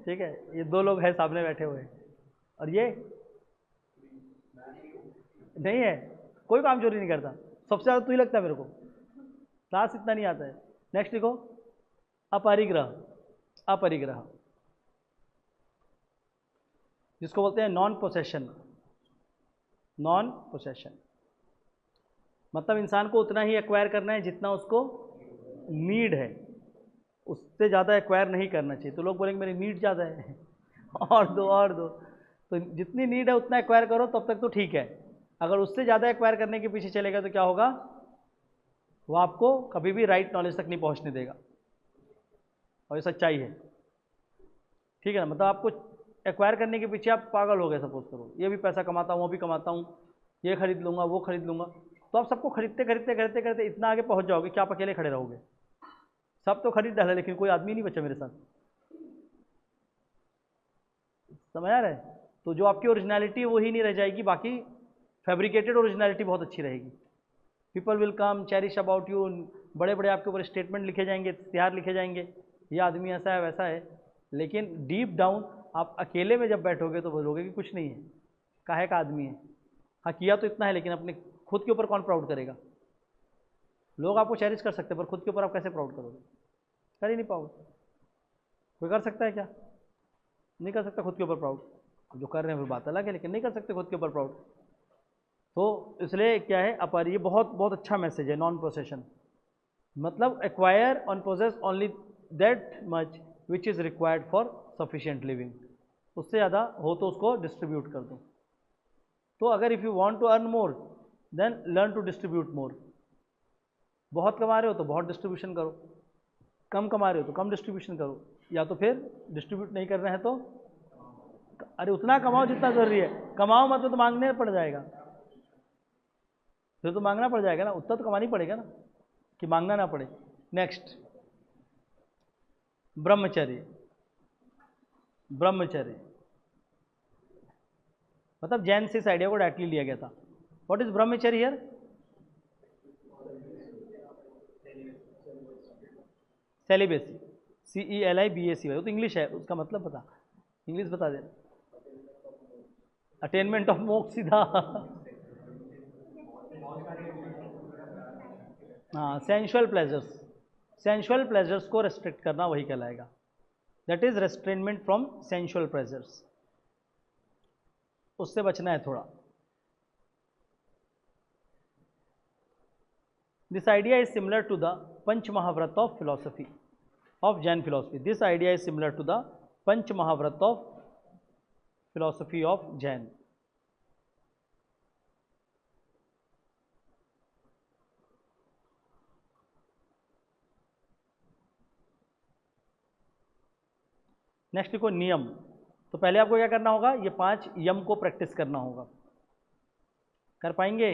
ठीक है, ये दो लोग हैं सामने बैठे हुए, और ये नहीं है, कोई काम चोरी नहीं करता, सबसे ज़्यादा तू ही लगता है मेरे को, क्लास इतना नहीं आता है। नेक्स्ट लिखो, अपरिग्रह। अपरिग्रह जिसको बोलते हैं नॉन पोसेशन। नॉन पोसेशन मतलब इंसान को उतना ही एक्वायर करना है जितना उसको नीड है, उससे ज़्यादा एक्वायर नहीं करना चाहिए। तो लोग बोलेंगे मेरी नीड ज़्यादा है और दो और दो, तो जितनी नीड है उतना एक्वायर करो, तब तक तो ठीक है। अगर उससे ज़्यादा एक्वायर करने के पीछे चलेगा तो क्या होगा, वो आपको कभी भी राइट नॉलेज तक नहीं पहुंचने देगा, और ये सच्चाई है, ठीक है ना। मतलब आपको एक्वायर करने के पीछे आप पागल हो गए, सपोज करो ये भी पैसा कमाता हूँ, वो भी कमाता हूँ, ये खरीद लूँगा, वो खरीद लूँगा, तो आप सबको खरीदते खरीदते खरीदते खरीदते इतना आगे पहुँच जाओगे कि आप अकेले खड़े रहोगे। सब तो खरीद डाला लेकिन कोई आदमी नहीं बचा मेरे साथ, समझ आ रहा है। तो जो आपकी ओरिजिनलिटी है वही नहीं रह जाएगी, बाकी फैब्रिकेटेड ओरिजिनलिटी बहुत अच्छी रहेगी। People will come cherish about you, बड़े बड़े आपके ऊपर स्टेटमेंट लिखे जाएंगे, इश्तिहार लिखे जाएंगे, ये आदमी ऐसा है वैसा है, लेकिन डीप डाउन आप अकेले में जब बैठोगे तो बोलोगे कि कुछ नहीं है, काहे का आदमी है। हाँ किया तो इतना है, लेकिन अपने खुद के ऊपर कौन प्राउड करेगा। लोग आपको चेरिश कर सकते हैं, पर खुद के ऊपर आप कैसे प्राउड करोगे, कर ही नहीं पाओगे। कोई कर सकता है क्या, नहीं कर सकता खुद के ऊपर प्राउड, जो कर रहे हैं वो बात अलग है, लेकिन नहीं कर सकते खुद के ऊपर प्राउड। तो इसलिए क्या है अपर, ये बहुत बहुत अच्छा मैसेज है। नॉन पोसेशन मतलब acquire on possess only that much which is required for sufficient living, उससे ज़्यादा हो तो उसको डिस्ट्रीब्यूट कर दो। तो अगर if you want to earn more then learn to distribute more. बहुत कमा रहे हो तो बहुत डिस्ट्रीब्यूशन करो, कम कमा रहे हो तो कम डिस्ट्रीब्यूशन करो, या तो फिर डिस्ट्रीब्यूट नहीं करना है तो अरे उतना कमाओ जितना ज़रूरी है, कमाओ मत तो मांगने पड़ जाएगा, फिर तो मांगना पड़ जाएगा ना, उतना तो कमानी पड़ेगा ना कि मांगना ना पड़े। नेक्स्ट ब्रह्मचर्य। ब्रह्मचर्य मतलब जैन से इस आइडिया को डायरेक्टली लिया गया था। व्हाट इज ब्रह्मचर्य हियर, सेलिबेसी, CELIBACY, वो तो इंग्लिश है, उसका मतलब बता, इंग्लिश बता दे। अटेनमेंट ऑफ मोक्ष सीधा हाँ, सेंशुअल प्लेजर्स, सेंशुअल प्लेजर्स को रेस्ट्रिक्ट करना वही कहलाएगा, that is restrainment from sensual pleasures, उससे बचना है थोड़ा। This idea is similar to the pancha mahavrata of philosophy of Jain philosophy. This idea is similar to the pancha mahavrata of philosophy of Jain. Next लिखो नियम। तो पहले आपको क्या करना होगा, ये 5 यम को प्रैक्टिस करना होगा। कर पाएंगे?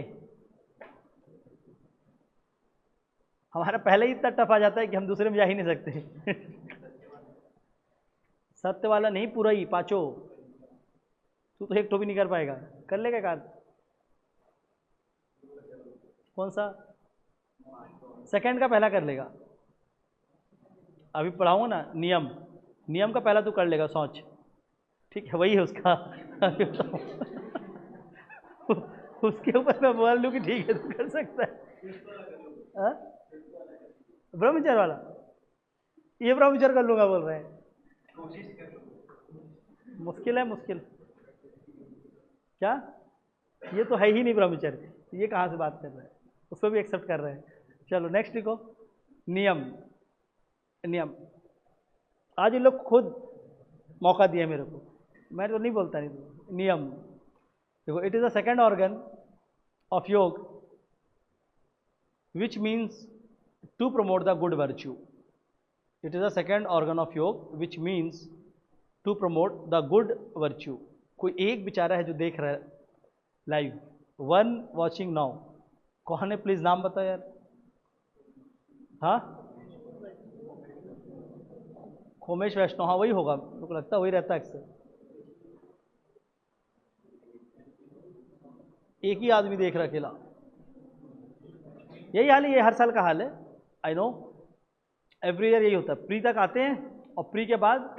हमारा पहले ही इतना टफ आ जाता है कि हम दूसरे में जा ही नहीं सकते सत्य वाला नहीं, पूरा ही पांचों। तू तो एक तो भी नहीं कर पाएगा, कर लेगा कार्य? कौन सा? सेकंड का पहला कर लेगा। अभी पढ़ाऊंगा ना नियम, नियम का पहला तू कर लेगा, सोच, ठीक है, वही है उसका उसके ऊपर मैं बोल लूँ कि ठीक है तू कर सकता है। ब्रह्मचर्य वाला, ये ब्रह्मचर्य कर लूंगा बोल रहे हैं, मुश्किल है, मुश्किल क्या, ये तो है ही नहीं ब्रह्मचर्य, ये कहाँ से बात कर रहे हैं, उसको भी एक्सेप्ट कर रहे हैं। चलो नेक्स्ट लिखो नियम। नियम आज इन लोग खुद मौका दिया मेरे को, मैं तो नहीं बोलता नहीं तो। नियम देखो, it is a second organ of yoga which means to promote the good virtue. It is a second organ of yoga which means to promote the good virtue. कोई एक बेचारा है जो देख रहा है लाइव, वन वॉचिंग नाउ, कौन है प्लीज नाम बताओ यार। हाँ खोमेश वैष्णव, हाँ वही होगा, मेरे को लगता है वही रहता है अक्सर। एक ही आदमी देख रहा अकेला, यही हाल है, ये हर साल का हाल है, आई नो, एवरी ईयर यही होता है। प्री तक आते हैं और प्री के बाद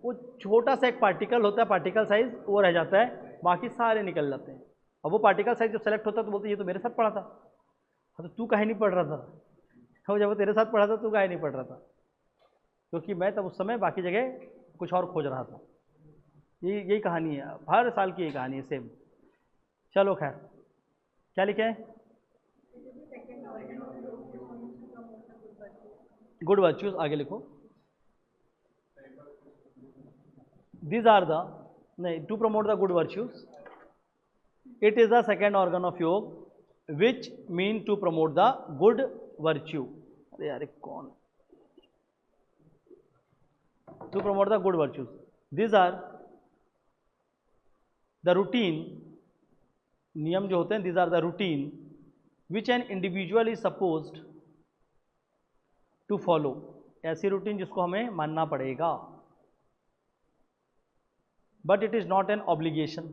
वो छोटा सा एक पार्टिकल होता है, पार्टिकल साइज वो रह जाता है, बाकी सारे निकल जाते हैं। अब वो पार्टिकल साइज जब सेलेक्ट होता है तो बोलते ये तो मेरे साथ पढ़ा था। हाँ, तो तू काहे नहीं पढ़ रहा था? तो जब वो तेरे साथ पढ़ा था तू काहे नहीं पढ़ रहा था? क्योंकि मैं तब उस समय बाकी जगह कुछ और खोज रहा था। यही कहानी है, हर साल की यही कहानी है सेम। चलो खैर, क्या लिखे हैं? गुड वर्च्यूज, आगे लिखो। दीज आर द, नहीं, to promote the good virtues, it is the second organ of yoga which mean to promote the good virtue. अरे यार कौन? To promote the good virtues, these are the routine, niyama जो होते हैं, these are the routine which an individual is supposed to follow. ऐसी routine जिसको हमें मानना पड़ेगा, but it is not an obligation.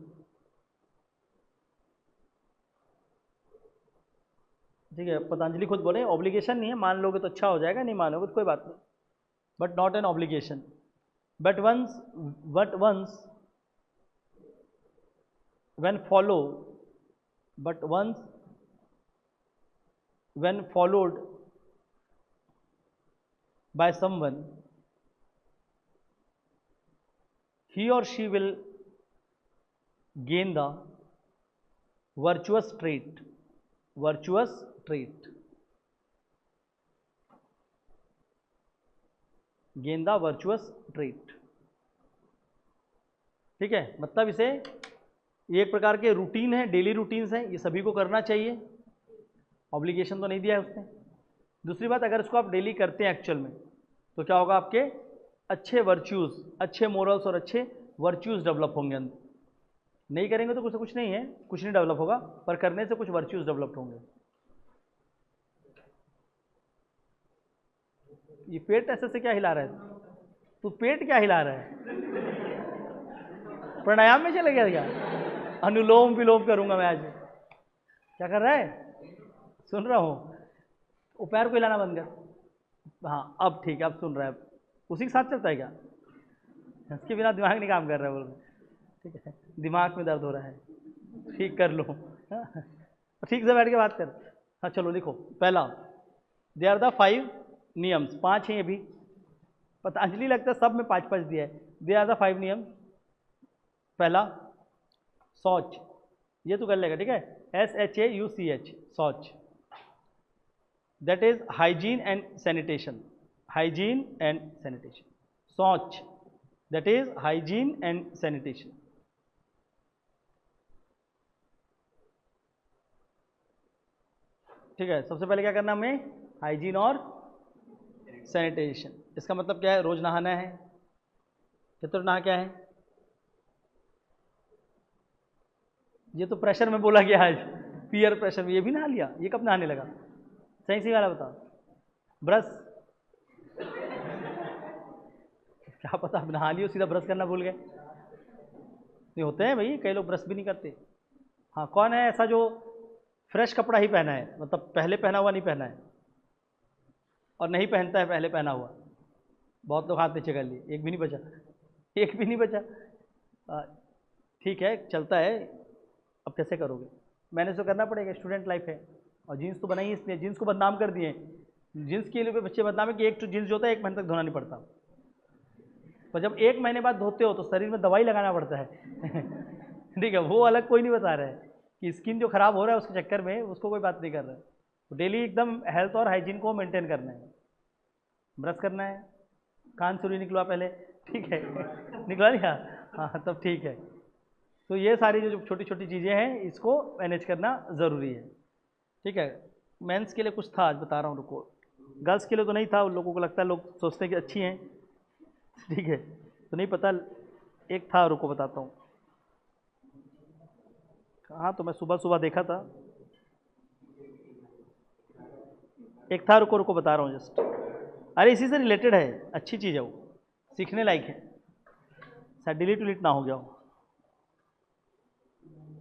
ठीक है, पतंजलि खुद बोले ऑब्लिगेशन नहीं है, मान लोगे तो अच्छा हो जाएगा, नहीं मानोगे तो कोई बात नहीं, but not an obligation. But once when follow, but once when followed by someone, he or she will gain the virtuous trait, virtuous trait, gain the virtuous trait। ठीक है, मतलब इसे ये एक प्रकार के रूटीन है, डेली रूटीन्स हैं, ये सभी को करना चाहिए, ऑब्लिगेशन तो नहीं दिया है उसने। दूसरी बात, अगर इसको आप डेली करते हैं एक्चुअल में तो क्या होगा, आपके अच्छे वर्च्यूज़, अच्छे मोरल्स और अच्छे वर्च्यूज़ डेवलप होंगे। नहीं करेंगे तो कुछ नहीं है, कुछ नहीं डेवलप होगा, पर करने से कुछ वर्च्यूज़ डेवलप होंगे। ये पेट ऐसे से क्या हिला रहा है? तू पेट क्या हिला रहा है? प्राणायाम में चले गया क्या? अनुलोम विलोम करूंगा मैं आज। क्या कर रहा है? सुन रहा हूँ। वो पैर को हिलाना बंद कर। हाँ अब ठीक है, अब सुन रहा है। उसी के साथ चलता है क्या? इसके बिना दिमाग नहीं काम कर रहा है, बोल। ठीक है, दिमाग में दर्द हो रहा है, ठीक कर लो। ठीक से बैठ के बात कर। हाँ चलो लिखो। पहला, दे आर द 5 नियम्स, 5 हैं ये भी। पतंजलि लगता है सब में 5-5 दिया है। They are the 5 niyams. पहला, शौच, ये तो कर लेगा, ठीक है, SHAUCH, shaucha, that is hygiene and sanitation, hygiene and sanitation. Shaucha, that is hygiene and sanitation. ठीक है, सबसे पहले क्या करना हमें? हाइजीन और सैनिटेशन। इसका मतलब क्या है? रोज नहाना है। कितना नहा क्या है? ये तो प्रेशर में बोला गया है, पीयर प्रेशर में। ये भी नहा लिया? ये कब नहाने लगा? सही सही वाला बताओ। ब्रश, क्या पता नहा लियो सीधा ब्रश करना भूल गए। नहीं होते हैं भाई, कई लोग ब्रश भी नहीं करते। हाँ, कौन है ऐसा जो फ्रेश कपड़ा ही पहना है, मतलब पहले पहना हुआ नहीं पहना है, और नहीं पहनता है पहले पहना हुआ? बहुत लोग हाथ नीचे कर लिए, एक भी नहीं बचा, एक भी नहीं बचा। ठीक है, चलता है। अब कैसे करोगे? मैंने तो करना पड़ेगा, स्टूडेंट लाइफ है। और जीन्स तो बनाई इसलिए, जीन्स को बदनाम कर दिए। जीन्स के लिए बच्चे बदनाम है कि एक तो जीन्स जो होता है 1 महीने तक धोना नहीं पड़ता, पर जब 1 महीने बाद धोते हो तो शरीर में दवाई लगाना पड़ता है। ठीक है, वो अलग कोई नहीं बता रहा है कि स्किन जो खराब हो रहा है उसके चक्कर में, उसको कोई बात नहीं कर रहा है। तो डेली एकदम हेल्थ और हाइजीन को मेंटेन करना है। ब्रश करना है, कान सुरी निकलवा पहले, ठीक है, निकलवा लिया, हाँ तब ठीक है। तो ये सारी जो छोटी छोटी चीज़ें हैं, इसको मैनेज करना ज़रूरी है। ठीक है, मेंस के लिए कुछ था, आज बता रहा हूँ, रुको। गर्ल्स के लिए तो नहीं था, उन लोगों को लगता है, लोग सोचते हैं कि अच्छी हैं, ठीक है, तो नहीं पता। एक था, रुको बताता हूँ। हाँ, तो मैं सुबह सुबह देखा था, एक था, रुको रुको बता रहा हूँ जस्ट। अरे इसी से रिलेटेड है, अच्छी चीज़ है वो, सीखने लायक है। शायद डिलीट विलीट ना हो गया हो,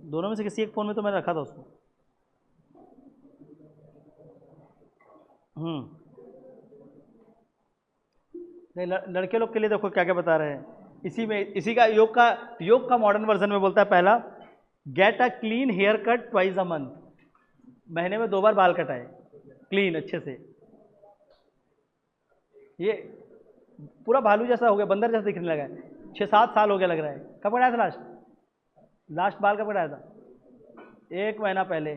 दोनों में से किसी एक फ़ोन में तो मैंने रखा था उसको। नहीं, लड़के लोग के लिए देखो क्या क्या बता रहे हैं। इसी का योग का मॉडर्न वर्जन में बोलता है पहला, get a clean hair cut twice a month, महीने में 2 बार बाल कटाए क्लीन अच्छे से। ये पूरा भालू जैसा हो गया, बंदर जैसा दिखने लगा है, 6-7 साल हो गया लग रहा है। कब कटाया था लास्ट बाल कब कटाया था? 1 महीना पहले।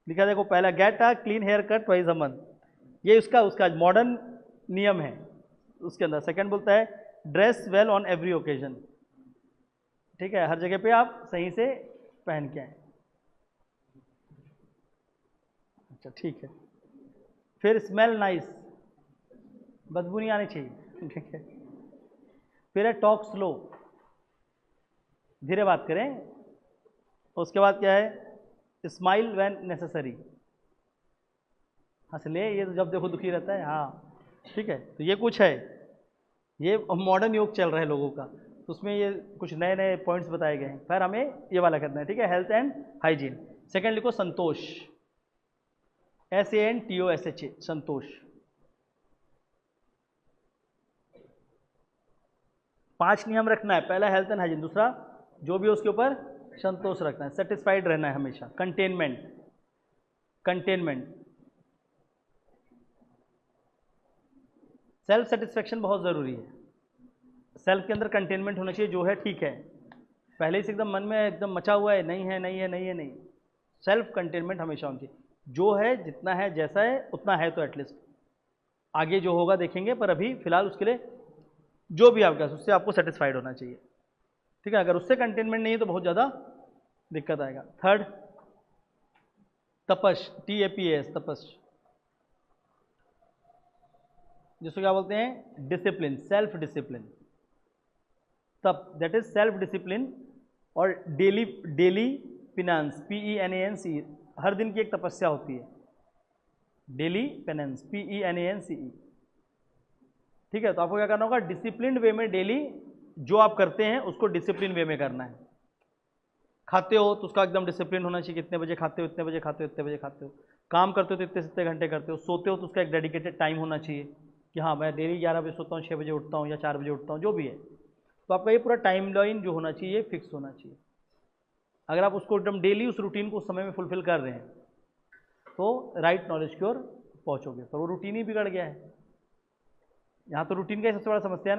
लिखा देखो पहला, get a clean hair cut twice a month, ये उसका मॉडर्न नियम है उसके अंदर। सेकंड बोलता है dress well on every occasion, ठीक है, हर जगह पे आप सही से पहन के आए। अच्छा ठीक है। फिर स्मेल नाइस, बदबू नहीं आनी चाहिए, ठीक है। फिर है टॉक स्लो, धीरे बात करें। उसके बाद क्या है, स्माइल व्हेन नेसेसरी, हंस ले, ये तो जब देखो दुखी रहता है, हाँ ठीक है। तो ये कुछ है, ये मॉडर्न योग चल रहा है लोगों का, तो उसमें ये कुछ नए नए पॉइंट्स बताए गए हैं। फिर हमें ये वाला करना है, ठीक है, हेल्थ एंड हाइजीन। सेकंड लिखो संतोष, SANTOSH, संतोष। 5 नियम रखना है, पहला हेल्थ एंड हाइजीन, दूसरा जो भी हो उसके ऊपर संतोष रखना है, सेटिस्फाइड रहना है हमेशा। कंटेनमेंट, सेल्फ सेटिस्फेक्शन बहुत ज़रूरी है। सेल्फ के अंदर कंटेनमेंट होना चाहिए, जो है ठीक है, पहले से एकदम मन में एकदम मचा हुआ है, नहीं है नहीं है नहीं है नहीं, सेल्फ कंटेनमेंट हमेशा होनी चाहिए, जो है जितना है जैसा है उतना है, तो एटलीस्ट आगे जो होगा देखेंगे, पर अभी फिलहाल उसके लिए जो भी आपका उससे आपको सेटिस्फाइड होना चाहिए, ठीक है। अगर उससे कंटेनमेंट नहीं है तो बहुत ज़्यादा दिक्कत आएगा। थर्ड तपस, TAPAS, तपस, जिसको क्या बोलते हैं, डिसिप्लिन, सेल्फ डिसिप्लिन। तप दैट इज सेल्फ डिसिप्लिन। और डेली पिनांस, PENANCE, हर दिन की एक तपस्या होती है, डेली पेनेंस, PENANCE, ठीक है। तो आपको क्या करना होगा, डिसिप्लिन वे में डेली जो आप करते हैं उसको डिसिप्लिन वे में करना है। खाते हो तो उसका एकदम डिसिप्लिन होना चाहिए, कितने बजे खाते हो, इतने बजे खाते हो, इतने बजे खाते हो। काम करते हो तो इतने से इतने घंटे करते हो। सोते हो तो उसका एक डेडिकेटेड टाइम होना चाहिए कि हाँ मैं डेली 11 बजे सोता हूँ, 6 बजे उठता हूँ या 4 बजे उठता हूँ, जो भी है। तो आपका ये पूरा टाइम लाइन जो होना चाहिए फिक्स होना चाहिए। अगर आप उसको एकदम डेली उस रूटीन को उस समय में फुलफिल कर रहे हैं तो राइट नॉलेज की ओर पहुँचोगे। पर वो रूटीन ही बिगड़ गया है। यहाँ तो रूटीन का ही सबसे बड़ा समस्या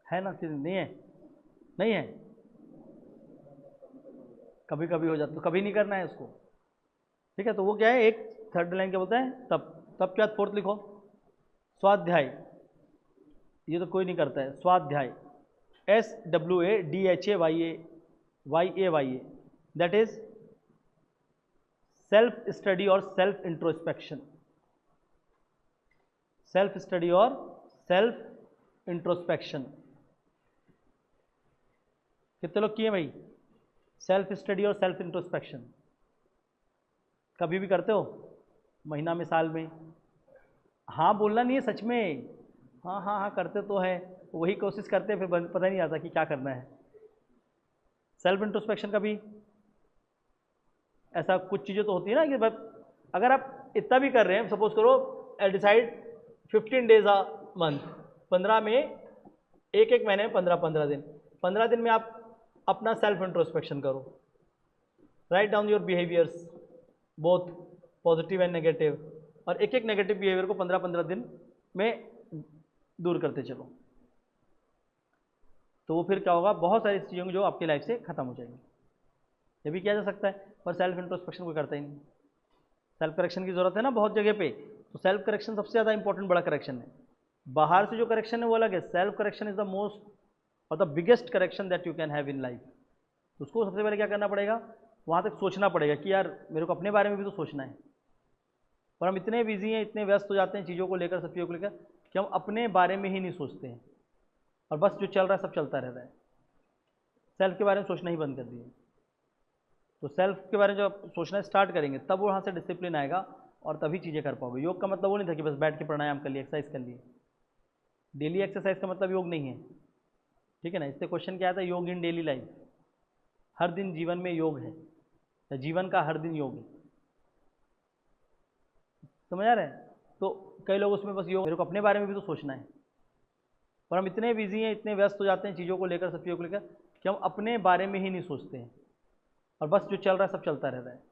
है ना, नहीं है, नहीं है, कभी कभी हो जाता, तो कभी नहीं करना है उसको, ठीक है। तो वो क्या है, एक थर्ड लाइन क्या बोलता है, तब क्या, फोर्थ लिखो स्वाध्याय, ये तो कोई नहीं करता है, स्वाध्याय, SWADHAYA, that is self study और सेल्फ इंट्रोस्पेक्शन, सेल्फ स्टडी और सेल्फ इंट्रोस्पेक्शन। कितने लोग किए भाई सेल्फ स्टडी और सेल्फ इंट्रोस्पेक्शन? कभी भी करते हो, महीना में, साल में? हाँ बोलना नहीं है, सच में, हाँ हाँ हाँ करते तो है, वही कोशिश करते हैं, फिर पता नहीं आता कि क्या करना है। सेल्फ इंट्रोस्पेक्शन का भी ऐसा कुछ चीज़ें तो होती है ना कि अगर आप इतना भी कर रहे हैं, सपोज करो डिसाइड 15 डेज अ मंथ, 15 में एक महीने में 15 दिन, 15 दिन में आप अपना सेल्फ इंट्रोस्पेक्शन करो, write down your behaviours both positive and negative, और एक नेगेटिव बिहेवियर को 15 दिन में दूर करते चलो। तो वो फिर क्या होगा, बहुत सारी चीज़ें जो आपकी लाइफ से खत्म हो जाएंगी। ये भी किया जा सकता है, पर सेल्फ इंट्रोस्पेक्शन कोई करता ही नहीं। सेल्फ करेक्शन की ज़रूरत है ना बहुत जगह पे, तो सेल्फ करेक्शन सबसे ज़्यादा इंपॉर्टेंट बड़ा करेक्शन है। बाहर से जो करेक्शन है वो अलग है, self correction is the most और the biggest correction that you can have in life. तो उसको सबसे पहले क्या करना पड़ेगा, वहाँ तक सोचना पड़ेगा कि यार मेरे को अपने बारे में भी तो सोचना है। पर हम इतने बिजी हैं, इतने व्यस्त हो जाते हैं चीज़ों को लेकर, सब चीज़ों को लेकर, कि हम अपने बारे में ही नहीं सोचते हैं, और बस जो चल रहा है सब चलता रहता है। सेल्फ के बारे में सोचना ही बंद कर दिए। तो सेल्फ के बारे में जब सोचना स्टार्ट करेंगे तब वहाँ से डिसिप्लिन आएगा, और तभी चीज़ें कर पाओगे। योग का मतलब वो नहीं था कि बस बैठ के प्राणायाम कर लिए, एक्सरसाइज कर लिए। डेली एक्सरसाइज का मतलब योग नहीं है, ठीक है ना। इससे क्वेश्चन क्या आता है, योग इन डेली लाइफ, हर दिन जीवन में योग है, या जीवन का हर दिन योग है, समझ आ रहा है। तो कई लोग उसमें बस योग, मेरे को अपने बारे में भी तो सोचना है, पर हम इतने बिजी हैं, इतने व्यस्त हो जाते हैं चीज़ों को लेकर, सब चीज़ों को लेकर, कि हम अपने बारे में ही नहीं सोचते हैं और बस जो चल रहा है सब चलता रह रहा है।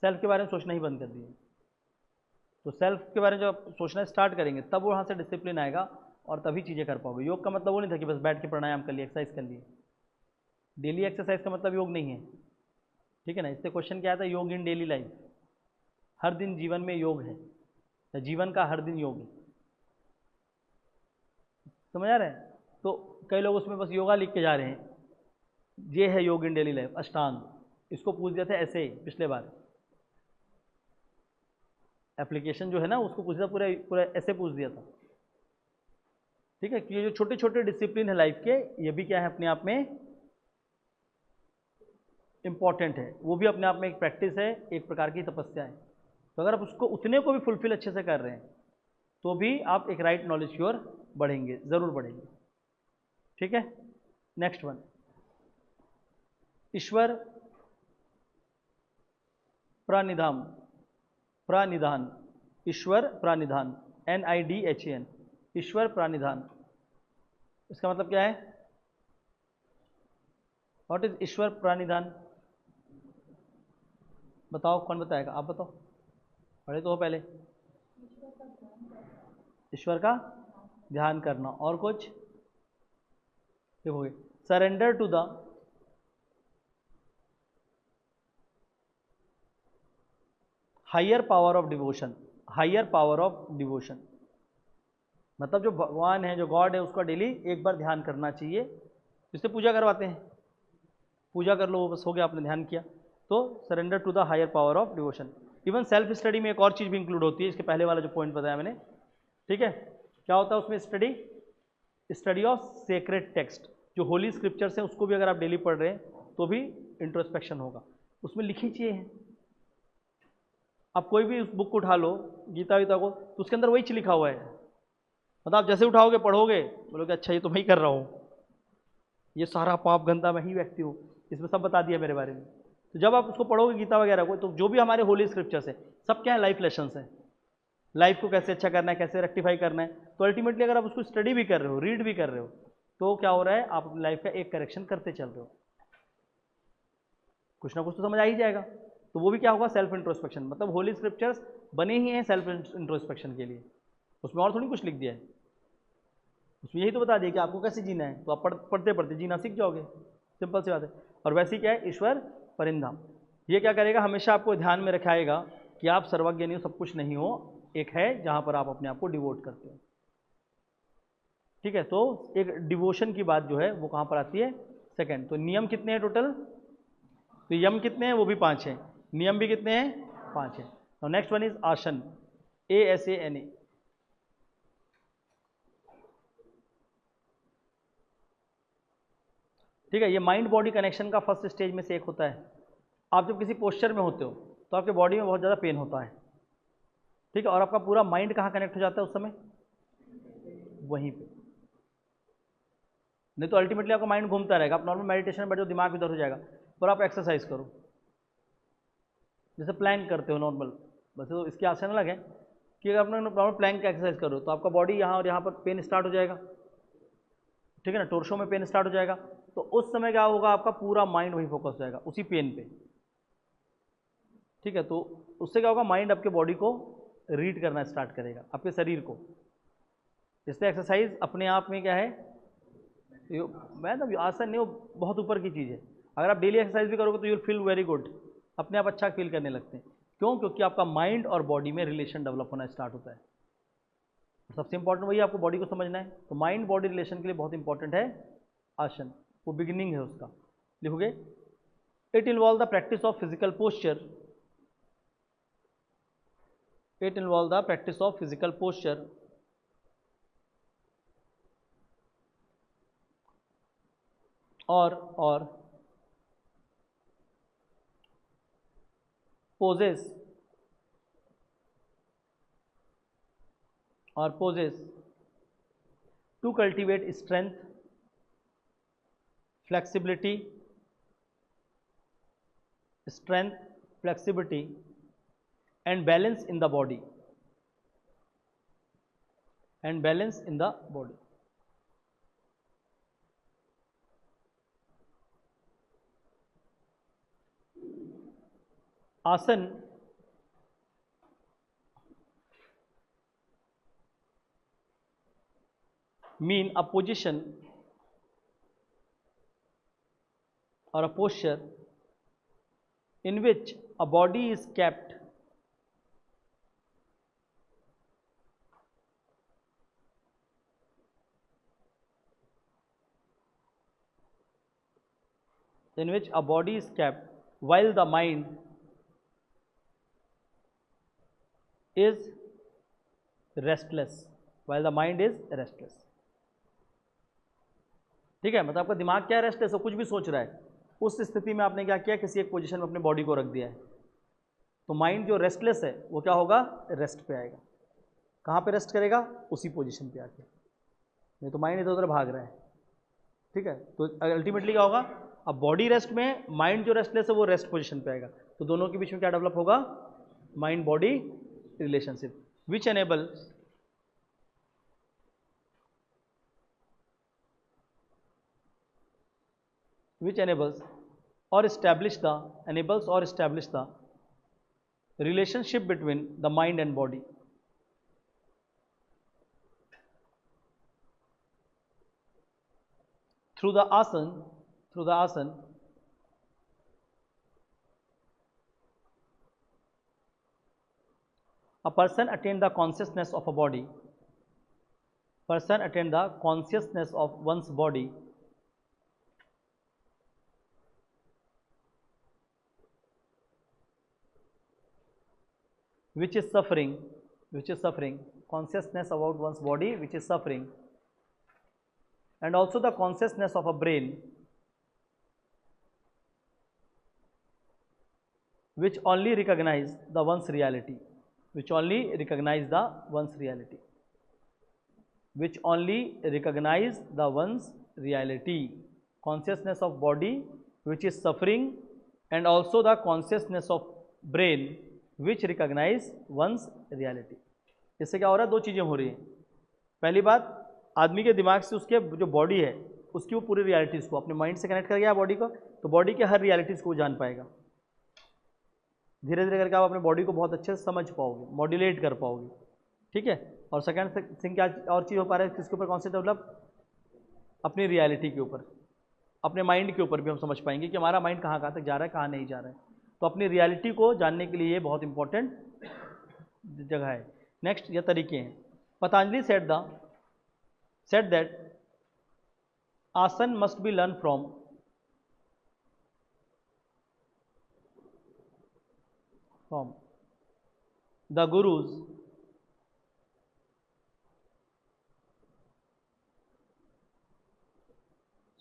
सेल्फ के बारे में सोचना ही बंद कर दिए। तो सेल्फ के बारे में जब सोचना स्टार्ट करेंगे तब वहाँ से डिसिप्लिन आएगा और तभी चीज़ें कर पाओगे। योग का मतलब वो नहीं था कि बस बैठ के प्राणायाम कर लिए, एक्सरसाइज कर लिए। डेली एक्सरसाइज का मतलब योग नहीं है, ठीक है ना। इससे क्वेश्चन क्या आता है, योग इन डेली लाइफ, हर दिन जीवन में योग है, या जीवन का हर दिन योग है। समझ आ रहा है? तो कई लोग उसमें बस योगा लिख के जा रहे हैं, ये है योग इन डेली लाइफ, अष्टांग। इसको पूछ दिया था ऐसे ही पिछले बार, एप्लीकेशन जो है ना उसको पूछ दिया, पूरा पूरा ऐसे पूछ दिया था, ठीक है। कि ये जो छोटे छोटे डिसिप्लिन है लाइफ के, ये भी क्या है, अपने आप में इंपॉर्टेंट है। वो भी अपने आप में एक प्रैक्टिस है, एक प्रकार की तपस्या है। तो अगर आप उसको उतने को भी फुलफिल अच्छे से कर रहे हैं तो भी आप एक राइट नॉलेज की ओर बढ़ेंगे, ज़रूर बढ़ेंगे, ठीक है। नेक्स्ट वन, ईश्वर प्रानिधान, प्रानिधान, ईश्वर प्रानिधान, NIDHAN, ईश्वर प्रानिधान। इसका मतलब क्या है? व्हाट इज ईश्वर प्रानिधान? बताओ, कौन बताएगा? आप बताओ, पढ़े तो हो पहले। ईश्वर का ध्यान करना। और कुछ? देखोगे, surrender to the higher power of devotion, higher power of devotion मतलब जो भगवान है, जो गॉड है, उसका डेली एक बार ध्यान करना चाहिए। जिससे पूजा करवाते हैं, पूजा कर लो, बस हो गया, आपने ध्यान किया। तो surrender to the higher power of devotion. Even self study में एक और चीज़ भी इंक्लूड होती है, इसके पहले वाला जो पॉइंट बताया मैंने, ठीक है। क्या होता है उसमें? Study, study of sacred text, जो होली स्क्रिप्चर्स हैं उसको भी अगर आप डेली पढ़ रहे हैं तो भी इंट्रोस्पेक्शन होगा। उसमें लिखी चीज़ें हैं, आप कोई भी उस बुक को उठा लो, गीता वीता को, तो उसके अंदर वही चीज़ लिखा हुआ है। मतलब आप जैसे उठाओगे, पढ़ोगे, बोलोगे अच्छा ये तो मैं ही कर रहा हूँ, ये सारा पाप गंदा मैं ही व्यक्ति हूँ, इसमें सब बता दिया मेरे बारे में। तो जब आप उसको पढ़ोगे गीता वगैरह को, तो जो भी हमारे होली स्क्रिप्चर्स है सब क्या है? लाइफ लेसन्स हैं। लाइफ को कैसे अच्छा करना है, कैसे रेक्टिफाई करना है। तो अल्टीमेटली अगर आप उसको स्टडी भी कर रहे हो, रीड भी कर रहे हो, तो क्या हो रहा है? आप अपनी लाइफ का एक करेक्शन करते चल रहे हो, कुछ ना कुछ तो समझ आ ही जाएगा। तो वो भी क्या होगा? Self introspection. मतलब होली स्क्रिप्चर्स बने ही हैं सेल्फ इंट्रोस्पेक्शन के लिए, उसमें और थोड़ी कुछ लिख दिया है। उसमें यही तो बता दिया कि आपको कैसे जीना है, तो आप पढ़ते पढ़ते जीना सीख जाओगे, सिंपल सी बात है। और वैसे ही क्या है? ईश्वर परिधाम, ये क्या करेगा? हमेशा आपको ध्यान में रखाएगा कि आप सर्वज्ञ नहीं हो, सब कुछ नहीं हो, एक है जहाँ पर आप अपने आप को डिवोट करते हो, ठीक है। तो एक डिवोशन की बात जो है वो कहाँ पर आती है? सेकंड। तो नियम कितने हैं टोटल? तो यम कितने हैं? वो भी 5 हैं। नियम भी कितने हैं? 5 हैं। और नेक्स्ट वन इज आसन, ASANA। ठीक है, ये माइंड बॉडी कनेक्शन का फर्स्ट स्टेज में से एक होता है। आप जब किसी पोस्चर में होते हो तो आपके बॉडी में बहुत ज़्यादा पेन होता है, ठीक है। और आपका पूरा माइंड कहाँ कनेक्ट हो जाता है उस समय? वहीं पे। नहीं तो अल्टीमेटली आपका माइंड घूमता रहेगा। आप नॉर्मल मेडिटेशन में बैठो, दिमाग इधर हो जाएगा। पर आप एक्सरसाइज करो, जैसे प्लैंक करते हो नॉर्मल, वैसे तो इसके आसन अलग है कि अगर आपने नॉर्मल प्लैंक का एक्सरसाइज करो तो आपका बॉडी यहाँ और यहाँ पर पेन स्टार्ट हो जाएगा, ठीक है ना। टोर्सो में पेन स्टार्ट हो जाएगा, तो उस समय क्या होगा? आपका पूरा माइंड वहीं फोकस हो जाएगा, उसी पेन पे, ठीक है। तो उससे क्या होगा? माइंड आपके बॉडी को रीड करना स्टार्ट करेगा, आपके शरीर को। इसलिए एक्सरसाइज अपने आप में क्या है? मैं तो आसन नहीं, वो बहुत ऊपर की चीज़ है। अगर आप डेली एक्सरसाइज भी करोगे तो you will feel very good, अपने आप अच्छा फील करने लगते हैं। क्यों? क्योंकि आपका माइंड और बॉडी में रिलेशन डेवलप होना स्टार्ट होता है। सबसे इंपॉर्टेंट वही आपको बॉडी को समझना है। तो माइंड बॉडी रिलेशन के लिए बहुत इंपॉर्टेंट है आसन, वो बिगिनिंग है उसका। लिखोगे, it involve the practice of physical posture, it involve the practice of physical posture और poses to cultivate strength, flexibility, and balance in the body, आसन mean a position or a posture in which a body is kept while the mind is restless. ठीक है, मतलब आपका दिमाग क्या है, restless है, कुछ भी सोच रहा है। उस स्थिति में आपने क्या किया, किसी एक पोजीशन में अपने बॉडी को रख दिया है, तो माइंड जो रेस्टलेस है वो क्या होगा, रेस्ट पे आएगा। कहाँ पे रेस्ट करेगा, उसी पोजीशन पे आके, नहीं तो माइंड इधर उधर भाग रहा है। ठीक है, तो अल्टीमेटली क्या होगा, अब बॉडी रेस्ट में, माइंड जो रेस्टलेस है वो रेस्ट पोजीशन पे आएगा, तो दोनों के बीच में क्या डेवलप होगा, mind body relationship, which enables or establish the relationship between the mind and body. Through the asan, a person attain the consciousness of a body. Person attain the consciousness of one's body which is suffering, consciousness about one's body which is suffering, and also the consciousness of a brain which only recognize the one's reality, which only recognize the one's reality, consciousness of body which is suffering, and also the consciousness of brain which recognise once reality. इससे क्या हो रहा है, दो चीज़ें हो रही हैं। पहली बात, आदमी के दिमाग से उसके जो बॉडी है उसकी वो पूरी रियलिटीज़ को अपने माइंड से कनेक्ट कर गया बॉडी को, तो बॉडी के हर रियलिटीज़ को जान पाएगा। धीरे धीरे करके आप अपने बॉडी को बहुत अच्छे से समझ पाओगे, मॉड्यूलेट कर पाओगे। ठीक है, और सेकंड थिंग क्या और चीज़ हो पा रहा है, किसके ऊपर कॉन्सेप्ट डेवलप, अपनी रियलिटी के ऊपर, अपने माइंड के ऊपर भी हम समझ पाएंगे कि हमारा माइंड कहाँ तक जा रहा है, कहाँ नहीं जा रहा है। तो अपनी रियलिटी को जानने के लिए ये बहुत इंपॉर्टेंट जगह है। नेक्स्ट ये तरीके हैं। Patanjali said that asana must be learn from the gurus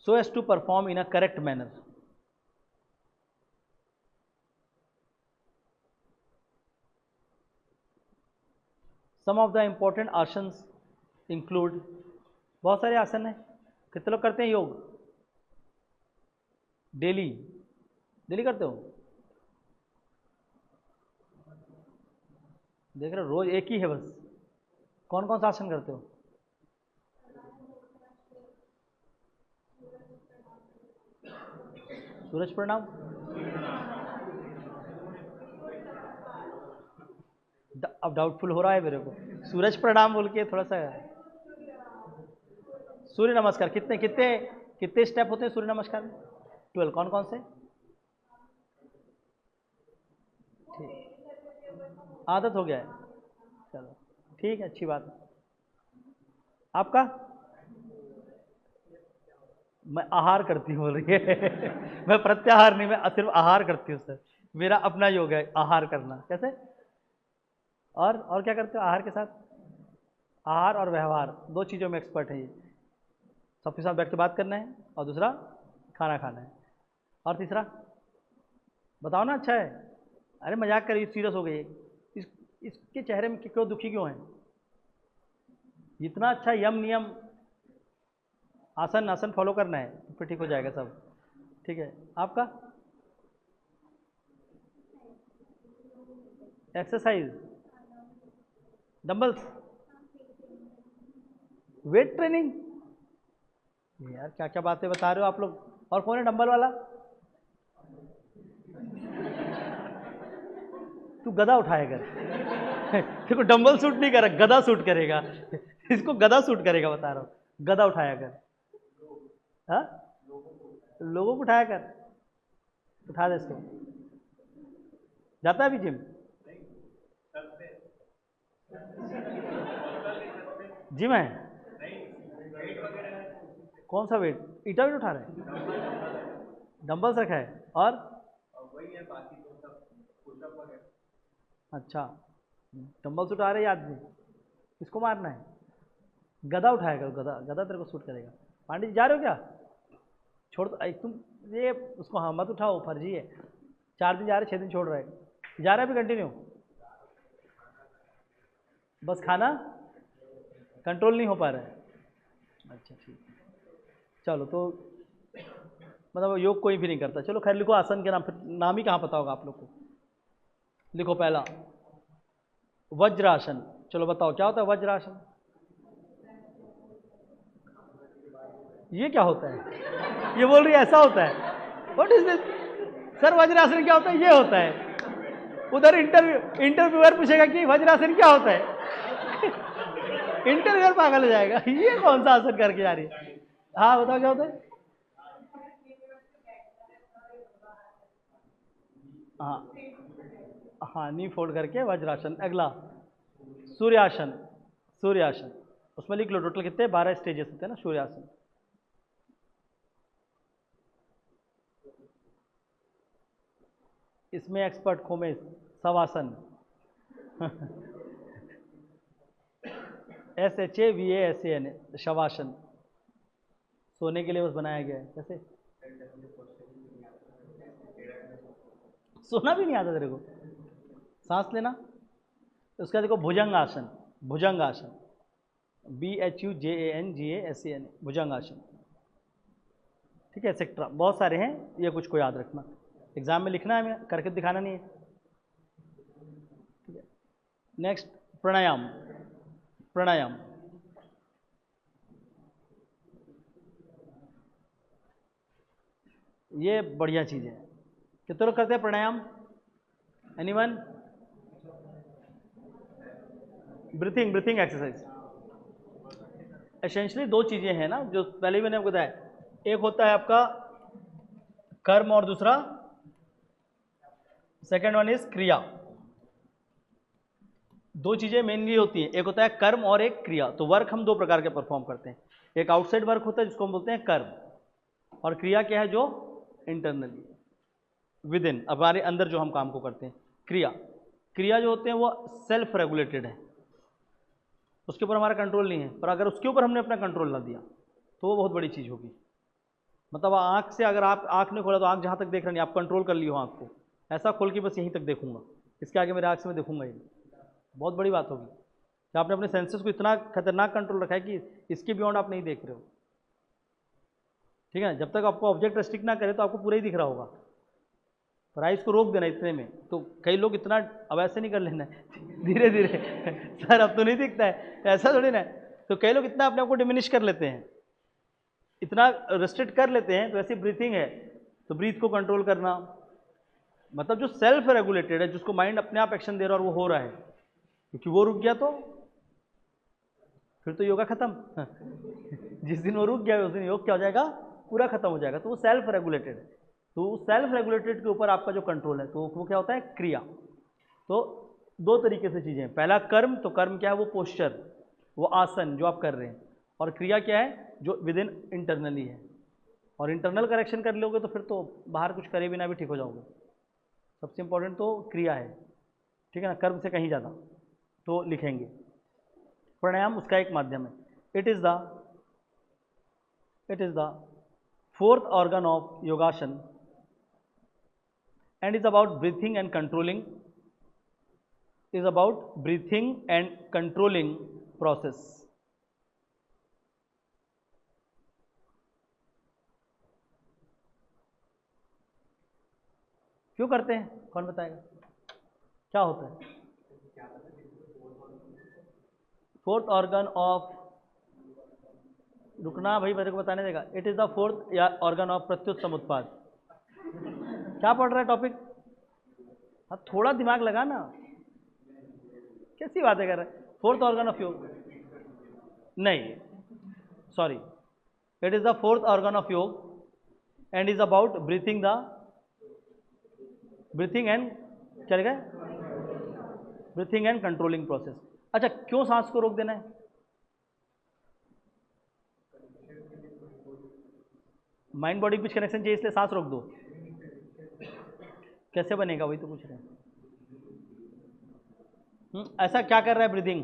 so as to perform in a correct manner. Some of the important asanas include, बहुत सारे आसन हैं। कितने लोग करते हैं योग डेली करते हो, देख रहे हो, रोज एक ही है बस। कौन कौन सा आसन करते हो, सूरज प्रणाम, अब डाउटफुल हो रहा है मेरे को, सूरज प्रणाम बोल के थोड़ा सा। सूर्य नमस्कार कितने स्टेप होते हैं सूर्य नमस्कार में, 12। कौन कौन से, ठीक, आदत हो गया है, चलो ठीक है, अच्छी बात है। आपका, मैं आहार करती हूँ बोल रही है मैं प्रत्याहार नहीं, मैं सिर्फ आहार करती हूँ सर, मेरा अपना योग है आहार करना। कैसे, और क्या करते हो आहार के साथ, आहार और व्यवहार दो चीज़ों में एक्सपर्ट है ये। सबके साथ बैठ के बात करना है, और दूसरा खाना खाना है, और तीसरा बताओ ना, अच्छा है। अरे मजाक करिए, सीरियस हो गई। इसके चेहरे में क्यों दुखी क्यों है, इतना अच्छा यम नियम आसन फॉलो करना है, फिर ठीक हो जाएगा सब। ठीक है, आपका एक्सरसाइज, डंबल्स, वेट ट्रेनिंग, यार क्या क्या बातें बता रहे हो आप लोग। और कौन है डंबल वाला, तू गदा उठाया कर। देखो डंबल सूट नहीं कर, गदा सूट करेगा। इसको गदा सूट करेगा, बता रहा हूँ, गदा उठाया कर। हाँ, लोगों को उठाया कर, उठा दे इसको। जाता है अभी जिम? जिम है? कौन सा वेट? ईटा वेट उठा रहे हैं? डंबल्स रखा है और वही है, बाकी तो सब पुशअप वगैरह। अच्छा, डंबल्स उठा रहे हैं आदमी, किसको मारना है? गदा उठाया करो, गदा, गदा तेरे को सूट करेगा। पांडे जी जा रहे हो क्या? छोड़ दो तुम ये उसको, हाँ मत उठाओ, फर्जी है। 4 दिन जा रहे, 6 दिन छोड़ रहे, जा रहा है भी कंटिन्यू। बस खाना कंट्रोल नहीं हो पा रहा है। अच्छा ठीक, चलो तो मतलब योग कोई भी नहीं करता। चलो खैर, लिखो आसन के नाम, फिर नाम ही कहाँ पता होगा आप लोग को। लिखो पहला वज्रासन। चलो बताओ क्या होता है वज्रासन? ये क्या होता है? ये बोल रही है ऐसा होता है? What is this sir? Vajrasana क्या होता है? ये होता है। उधर इंटरव्यूअर पूछेगा कि वज्रासन क्या होता है। इंटरव्यूअर पागल हो जाएगा, ये कौन सा आसन करके जा रही है। हाँ बताओ क्या होता है? हाँ हाँ, नी फोल्ड करके वज्रासन। अगला सूर्यासन। सूर्यासन उसमें लिख लो, टोटल कितने 12 स्टेजेस होते हैं ना सूर्यासन। इसमें एक्सपर्ट खोमेस। शवासन। SHAVASAN, शवासन। सोने के लिए बस बनाया गया है। कैसे? सोना भी नहीं आता तेरे को? सांस लेना। उसका देखो भुजंग आसन। भुजंग आसन, BHUJANGASAN, भुजंग आसन। ठीक है, एक्सेट्रा बहुत सारे हैं, ये कुछ को याद रखना, एग्जाम में लिखना है, हमें करके दिखाना नहीं है। ठीक है, नेक्स्ट प्राणायाम। प्राणायाम ये बढ़िया चीज़ है। कितने लोग करते हैं pranayama? Anyone? Breathing, breathing exercise. Essentially 2 चीज़ें हैं ना, जो पहले भी मैंने आपको बताया। एक होता है आपका कर्म और दूसरा, सेकेंड वन इज क्रिया। 2 चीज़ें मेनली होती हैं, एक होता है कर्म और एक क्रिया। तो वर्क हम 2 प्रकार के परफॉर्म करते हैं। एक आउटसाइड वर्क होता है जिसको हम बोलते हैं कर्म, और क्रिया क्या है? जो इंटरनली विद इन, हमारे अंदर जो हम काम को करते हैं। क्रिया, क्रिया जो होते हैं वो सेल्फ रेगुलेटेड है, उसके ऊपर हमारा कंट्रोल नहीं है। पर अगर उसके ऊपर हमने अपना कंट्रोल ना दिया तो वो बहुत बड़ी चीज़ होगी। मतलब आँख से, अगर आप आँख नहीं खोला तो आँख जहाँ तक देख रहे नहीं, आप कंट्रोल कर ली हो आँख को, ऐसा खोल के बस यहीं तक देखूंगा, इसके आगे मेरे आँख से मैं देखूंगा ही नहीं, बहुत बड़ी बात होगी कि आपने अपने सेंसेस को इतना खतरनाक कंट्रोल रखा है कि इसके बियॉन्ड आप नहीं देख रहे हो। ठीक है, जब तक आपको ऑब्जेक्ट रेस्ट्रिक्ट ना करे तो आपको पूरा ही दिख रहा होगा, पर आइस को रोक देना इतने में। तो कई लोग इतना, अब ऐसे नहीं कर लेना है, धीरे धीरे। सर अब तो नहीं दिखता है, ऐसा थोड़ी ना है। तो कई लोग इतना अपने आप को डिमिनिश कर लेते हैं, इतना रेस्ट्रिक्ट कर लेते हैं। तो ऐसी ब्रीथिंग है, तो ब्रीथ को कंट्रोल करना, मतलब जो सेल्फ रेगुलेटेड है, जिसको माइंड अपने आप एक्शन दे रहा है और वो हो रहा है, क्योंकि वो रुक गया तो फिर तो योगा खत्म। जिस दिन वो रुक गया उस दिन योग क्या हो जाएगा? पूरा खत्म हो जाएगा। तो वो सेल्फ रेगुलेटेड है। तो सेल्फ रेगुलेटेड के ऊपर आपका जो कंट्रोल है, तो वो क्या होता है? क्रिया। तो 2 तरीके से चीज़ें हैं। पहला कर्म, तो कर्म क्या है? वो पोस्चर, वो आसन जो आप कर रहे हैं। और क्रिया क्या है? जो विद इन इंटरनली है। और इंटरनल करेक्शन कर लोगे तो फिर तो बाहर कुछ करे बिना भी ठीक हो जाओगे। सबसे इंपॉर्टेंट तो क्रिया है, ठीक है ना, कर्म से कहीं ज़्यादा। तो लिखेंगे प्राणायाम उसका एक माध्यम है। It is the 4th organ of योगासन and is about breathing and controlling, is about breathing and controlling process. क्यों करते हैं? कौन बताएगा क्या होता है? 4th organ of, रुकना भाई, मेरे को बताने देगा। It is the 4th organ of प्रत्युत समुत्पाद। क्या पढ़ रहा है टॉपिक? हाँ थोड़ा दिमाग लगा ना, कैसी बातें कर रहे हैं। फोर्थ ऑर्गन ऑफ योग, नहीं sorry, it is the fourth organ of yoga and is about breathing and क्या लिखा है, ब्रीथिंग एंड कंट्रोलिंग प्रोसेस। अच्छा क्यों सांस को रोक देना है? माइंड बॉडी के बीच कनेक्शन चाहिए इसलिए सांस रोक दो। कैसे बनेगा वही तो पूछ रहे हैं। ऐसा क्या कर रहा है ब्रीदिंग?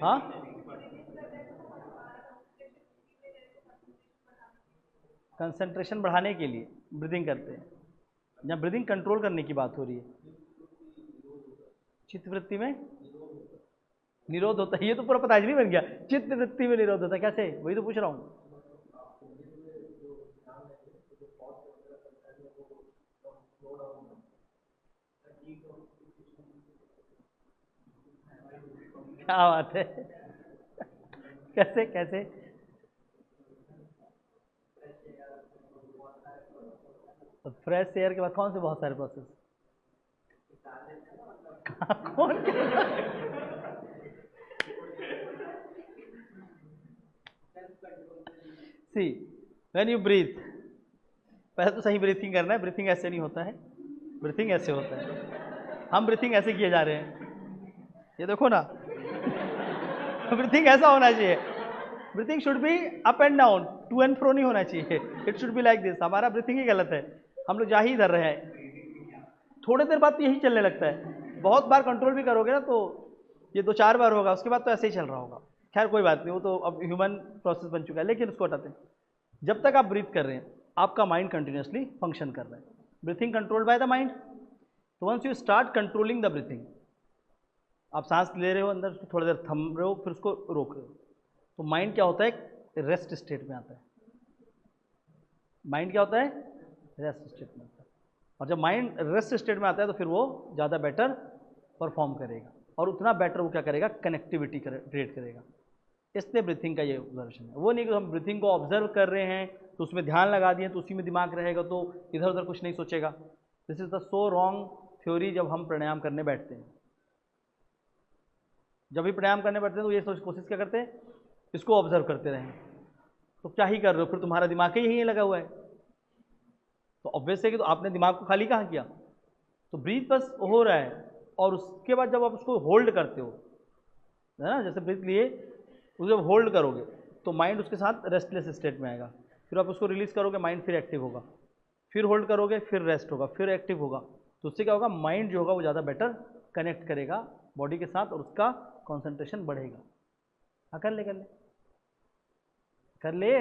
हाँ कंसंट्रेशन बढ़ाने के लिए ब्रीदिंग करते हैं, जहाँ ब्रीदिंग कंट्रोल करने की बात हो रही है। चित्त वृत्ति में निरोध होता है, ये तो पूरा पतंजलि बन गया। चित्त वृत्ति में निरोध होता है कैसे, वही तो पूछ रहा हूँ। क्या बात है, कैसे कैसे? तो फ्रेश एयर के बाद कौन से बहुत सारे प्रोसेस? कौन? सी व्हेन यू ब्रीथ, पहले तो सही ब्रीथिंग करना है। ब्रीथिंग ऐसे नहीं होता है, ब्रीथिंग ऐसे होता है। हम ब्रीथिंग ऐसे किए जा रहे हैं, ये देखो ना। ब्रीथिंग ऐसा होना चाहिए, breathing should be up and down, to and fro नहीं होना चाहिए। It should be like this. हमारा ब्रीथिंग ही गलत है, हम लोग जा ही इधर रहे हैं। थोड़े देर बाद तो यही चलने लगता है, बहुत बार कंट्रोल भी करोगे ना तो ये 2-4 बार होगा, उसके बाद तो ऐसे ही चल रहा होगा। खैर कोई बात नहीं, वो तो अब ह्यूमन प्रोसेस बन चुका है, लेकिन उसको हटाते हैं। जब तक आप ब्रीथ कर रहे हैं आपका माइंड कंटिन्यूसली फंक्शन कर रहा है। Breathing controlled by the mind. तो once you start controlling the breathing, आप सांस ले रहे हो अंदर, थोड़ी देर थम रहे हो, फिर उसको रोक रहे हो, तो माइंड क्या होता है, रेस्ट स्टेट में आता है। माइंड क्या होता है, रेस्ट स्टेट में आता है। और जब माइंड रेस्ट स्टेट में आता है तो फिर वो ज़्यादा बेटर परफॉर्म करेगा, और उतना बेटर वो क्या करेगा, कनेक्टिविटी क्रिएट करेगा। इसलिए ब्रीथिंग का ये ऑब्जर्वेशन है। वो नहीं कि हम ब्रीथिंग को ऑब्जर्व कर रहे हैं तो उसमें ध्यान लगा दिए तो उसी में दिमाग रहेगा तो इधर उधर कुछ नहीं सोचेगा। This is the so wrong theory. जब हम प्राणायाम करने बैठते हैं, जब भी प्राणायाम करने बैठते हैं तो ये कोशिश क्या करते हैं, इसको ऑब्जर्व करते रहें। तो क्या ही कर रहे हो, फिर तुम्हारा दिमाग ही यहीं लगा हुआ है। तो ऑब्वियस है कि तो आपने दिमाग को खाली कहाँ किया। तो ब्रीथ बस हो रहा है, और उसके बाद जब आप उसको होल्ड करते हो, है ना, जैसे ब्रीथ लिए उसको जब होल्ड करोगे तो माइंड उसके साथ रेस्टलेस स्टेट में आएगा। फिर आप उसको रिलीज करोगे, माइंड फिर एक्टिव होगा, फिर होल्ड करोगे, फिर रेस्ट होगा, फिर एक्टिव होगा। तो उससे क्या होगा, माइंड जो होगा वो ज़्यादा बेटर कनेक्ट करेगा बॉडी के साथ, और उसका कॉन्सेंट्रेशन बढ़ेगा। हाँ कर ले कर ले कर ले,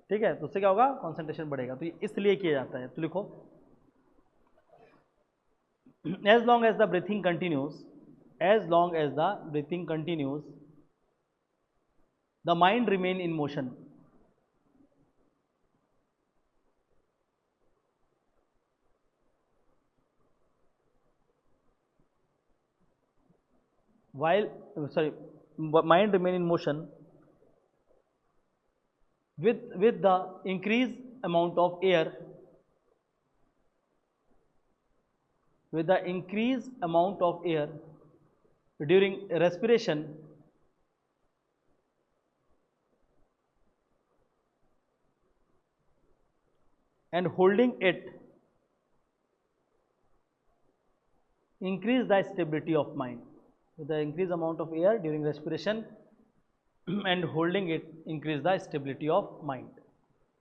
ठीक है। तो उससे क्या होगा, कॉन्सेंट्रेशन बढ़ेगा। तो ये इसलिए किया जाता है। तो लिखो, as long as the breathing continues, as long as the breathing continues, the mind remain in motion. While mind remain in motion with the increased amount of air, with the increased amount of air during respiration, and holding it increase the stability of mind. With the increased amount of air during respiration and holding it increase the stability of mind.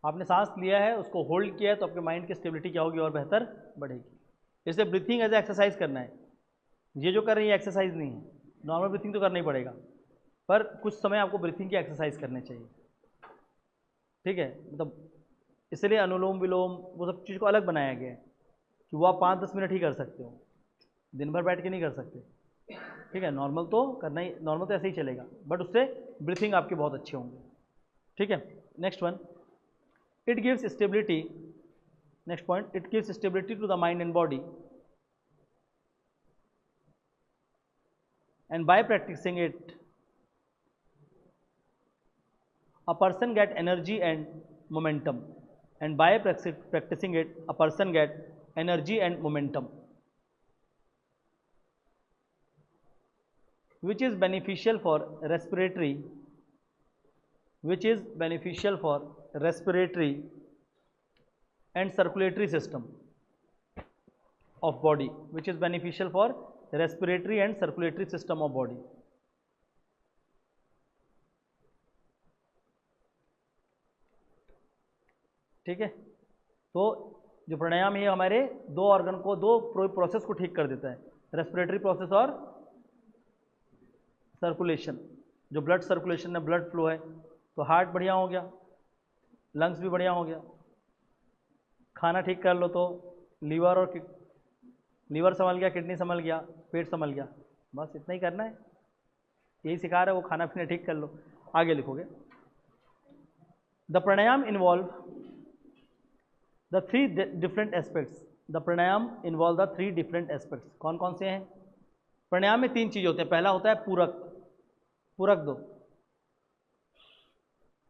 आपने सांस लिया है, उसको hold किया है, तो आपके mind की स्टेबिलिटी क्या होगी, और बेहतर बढ़ेगी। इसलिए ब्रीथिंग एज एक्सरसाइज करना है। ये जो कर रही है एक्सरसाइज नहीं है, नॉर्मल ब्रीथिंग तो करना ही पड़ेगा, पर कुछ समय आपको ब्रीथिंग की एक्सरसाइज करनी चाहिए, ठीक है। मतलब इसलिए अनुलोम विलोम वो सब चीज़ को अलग बनाया गया है कि वो आप 5-10 मिनट ही कर सकते हो, दिन भर बैठ के नहीं कर सकते, ठीक है। नॉर्मल तो करना ही, नॉर्मल तो ऐसे ही चलेगा, बट उससे ब्रीथिंग आपके बहुत अच्छे होंगे, ठीक है। Next one, it gives stability. Next point, it gives stability to the mind and body, and by practicing it a person get energy and momentum, and by practicing it a person get energy and momentum, which is beneficial for respiratory, and circulatory system of body, which is beneficial for respiratory and circulatory system of body. ठीक है, तो जो प्राणायाम है हमारे दो organ को, दो process को ठीक कर देता है, रेस्पिरेटरी प्रोसेस और सर्कुलेशन। जो ब्लड सर्कुलेशन है, ब्लड फ्लो है, तो हार्ट बढ़िया हो गया, लंग्स भी बढ़िया हो गया। खाना ठीक कर लो तो लीवर संभल गया, किडनी संभल गया, पेट संभल गया, बस इतना ही करना है, यही सिखा रहा है वो, खाना पीना ठीक कर लो। आगे लिखोगे, the pranayama involve the three different aspects, the pranayama involve the three different aspects. कौन कौन से हैं? प्राणायाम में तीन चीज़ होते हैं। पहला होता है पूरक, पूरक दो,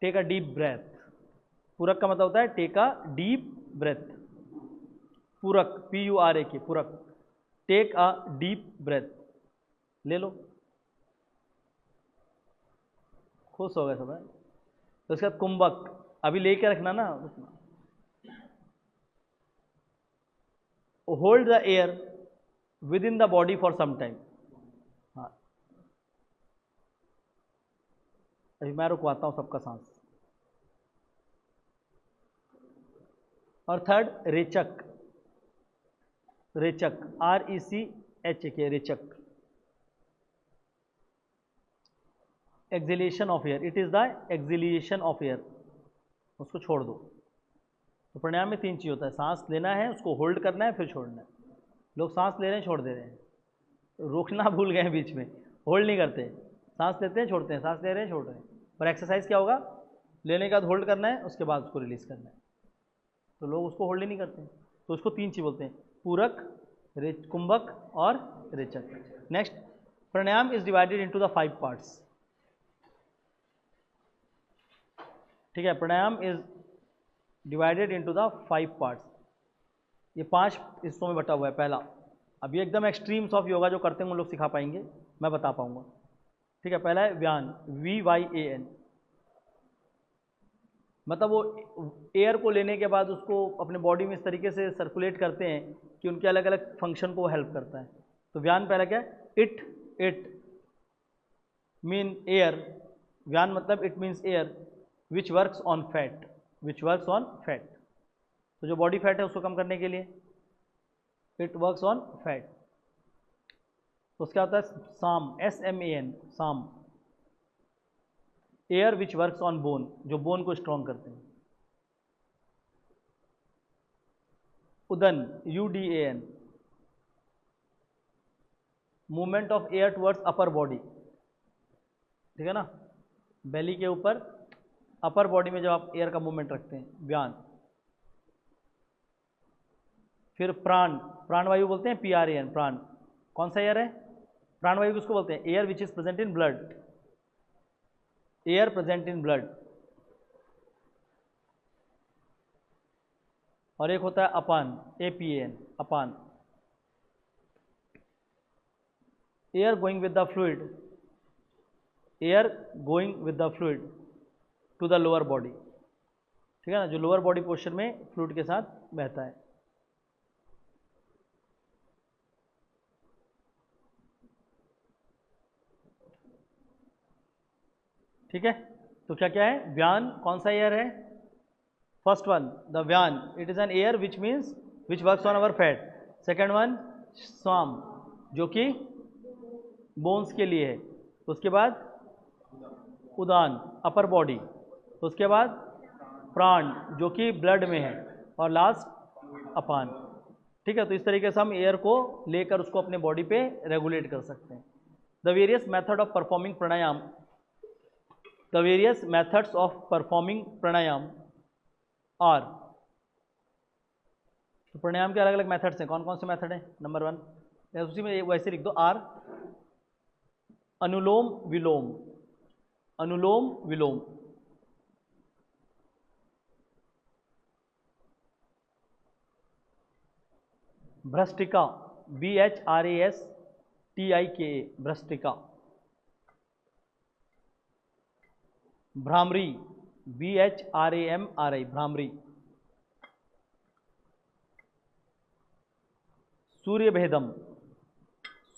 टेक अ डीप ब्रेथ। पूरक का मतलब होता है टेक अ डीप ब्रेथ, पूरक, PURAK, पूरक, टेक अ डीप ब्रेथ, ले लो, खुश हो गए सब है। तो इसके बाद कुंभक, अभी लेके रखना ना, hold the air within the body for some time. हाँ, अभी मैं रुकवाता हूं सबका सांस। और third rechaka, rechaka, RECHK, rechaka, exhalation of air, it is the exhalation of air, उसको छोड़ दो। तो प्राणायाम में तीन चीज होता है, सांस लेना है, उसको होल्ड करना है, फिर छोड़ना है। लोग सांस ले रहे हैं, छोड़ दे रहे हैं, रोकना भूल गए हैं बीच में, होल्ड नहीं करते, सांस लेते हैं छोड़ते हैं, सांस ले रहे हैं छोड़ रहे हैं। पर एक्सरसाइज क्या होगा, लेने के बाद होल्ड करना है, उसके बाद उसको रिलीज करना है। तो लोग उसको होल्ड ही नहीं करते, तो उसको तीन चीज बोलते हैं, पूरक, कुंभक और rechaka. Next, pranayama is divided into the 5 parts. ठीक है, pranayama is divided into the 5 parts. ये 5 हिस्सों में बटा हुआ है। पहला, अभी एकदम एक्सट्रीम्स ऑफ योगा जो करते हैं उन लोग सिखा पाएंगे, मैं बता पाऊंगा। ठीक है, पहला है व्यान, VYAN, मतलब वो एयर को लेने के बाद उसको अपने बॉडी में इस तरीके से सर्कुलेट करते हैं कि उनके अलग अलग फंक्शन को हेल्प करता है। तो व्यान पहला क्या है, इट मीन एयर, व्यान मतलब it means air which works on fat, which works on fat. तो जो बॉडी फैट है उसको कम करने के लिए इट वर्क्स ऑन फैट। तो उसका होता है साम, SAM, साम, air which works on bone, जो बोन को स्ट्रॉन्ग करते हैं। उदन, UDAN, movement of air towards upper body. ठीक है ना, बेली के ऊपर अपर बॉडी में जब आप एयर का मूवमेंट रखते हैं, व्यान। फिर प्राण, प्राणवायु बोलते हैं, PRAN, प्राण। कौन सा एयर है? प्राणवायु किसको बोलते हैं? Air which is present in blood, air present in blood. और एक होता है अपान, APAN, अपान, air going with the fluid, air going with the fluid to the lower body. ठीक है ना, जो लोअर बॉडी पोर्शन में फ्लूइड के साथ बहता है। ठीक है, तो क्या क्या है? व्यान कौन सा एयर है? First one the vyana, it is an air which means which works on our fat. Second one स्वाम, जो कि बोन्स के लिए है। उसके बाद उदान, अपर बॉडी। उसके बाद प्राण, जो कि ब्लड में है। और लास्ट अपान। ठीक है, तो इस तरीके से हम एयर को लेकर उसको अपने बॉडी पे रेगुलेट कर सकते हैं। The various method of performing pranayama, the various methods of performing pranayama are. तो प्राणायाम के अलग अलग मेथड्स हैं। कौन कौन से मेथड हैं? नंबर 1, उसी में वैसे लिख दो, आर, अनुलोम विलोम, अनुलोम विलोम। भ्रष्टिका, BHRASTIKA, भ्रष्टिका। भ्रामरी, BHRAMRI, भ्रामरी। सूर्यभेदम,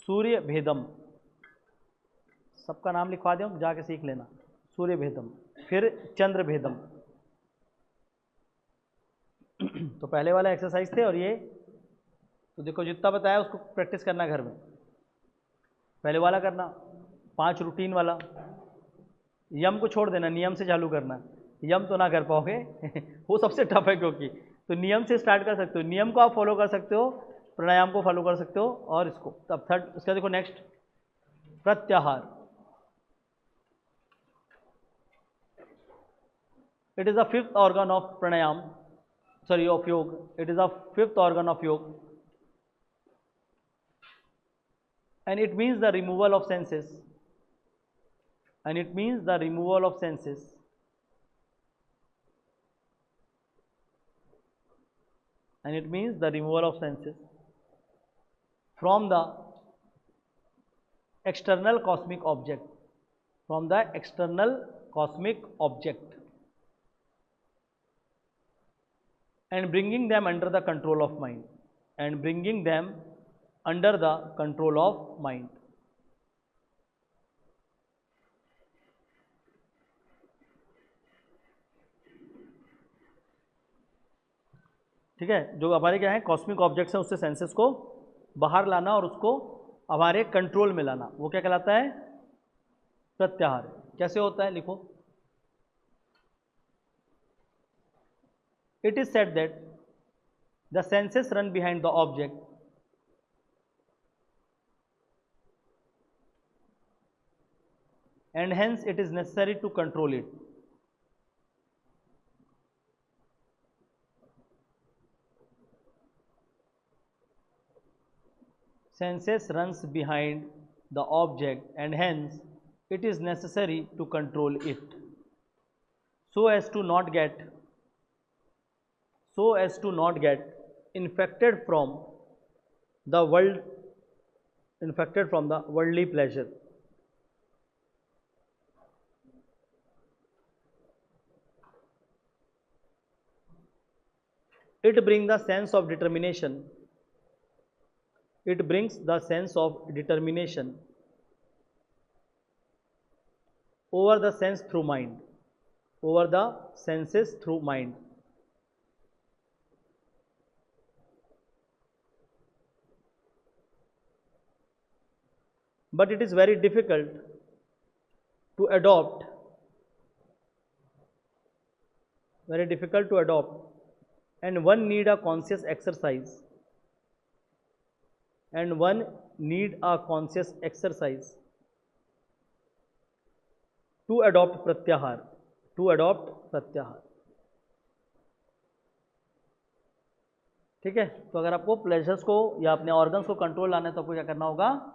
सूर्यभेदम, सबका नाम लिखवा दें, जाके सीख लेना। सूर्यभेदम। फिर चंद्रभेदम। तो पहले वाला एक्सरसाइज थे और ये तो देखो जितना बताया उसको प्रैक्टिस करना घर में। पहले वाला करना, 5 रूटीन वाला। यम को छोड़ देना, नियम से चालू करना। यम तो ना कर पाओगे वो सबसे टफ है, क्योंकि तो नियम से स्टार्ट कर सकते हो, नियम को आप फॉलो कर सकते हो, प्राणायाम को फॉलो कर सकते हो, और इसको तब थर्ड। उसका देखो नेक्स्ट, प्रत्याहार। It is the 5th organ of pranayam, sorry, of yoga. It is the 5th organ of yoga, and it means the removal of senses, and it means the removal of senses, and it means the removal of senses from the external cosmic object, from the external cosmic object, and bringing them under the control of mind, and bringing them under the control of mind. ठीक है, जो हमारे क्या है cosmic objects हैं, उससे senses को बाहर लाना और उसको हमारे कंट्रोल में लाना, वो क्या कहलाता है? प्रत्याहार। कैसे होता है, लिखो। It is said that the senses run behind the object, and hence it is necessary to control it. Senses runs behind the object, and hence it is necessary to control it, so as to not get infected from the worldly pleasure. It brings the sense of determination. It brings the sense of determination over the sense through mind, over the senses through mind. But it is very difficult to adopt, and one need a conscious exercise, to adopt pratyahar, ठीक है। तो अगर आपको pleasures को या अपने organs को control लाना है तो आपको क्या करना होगा?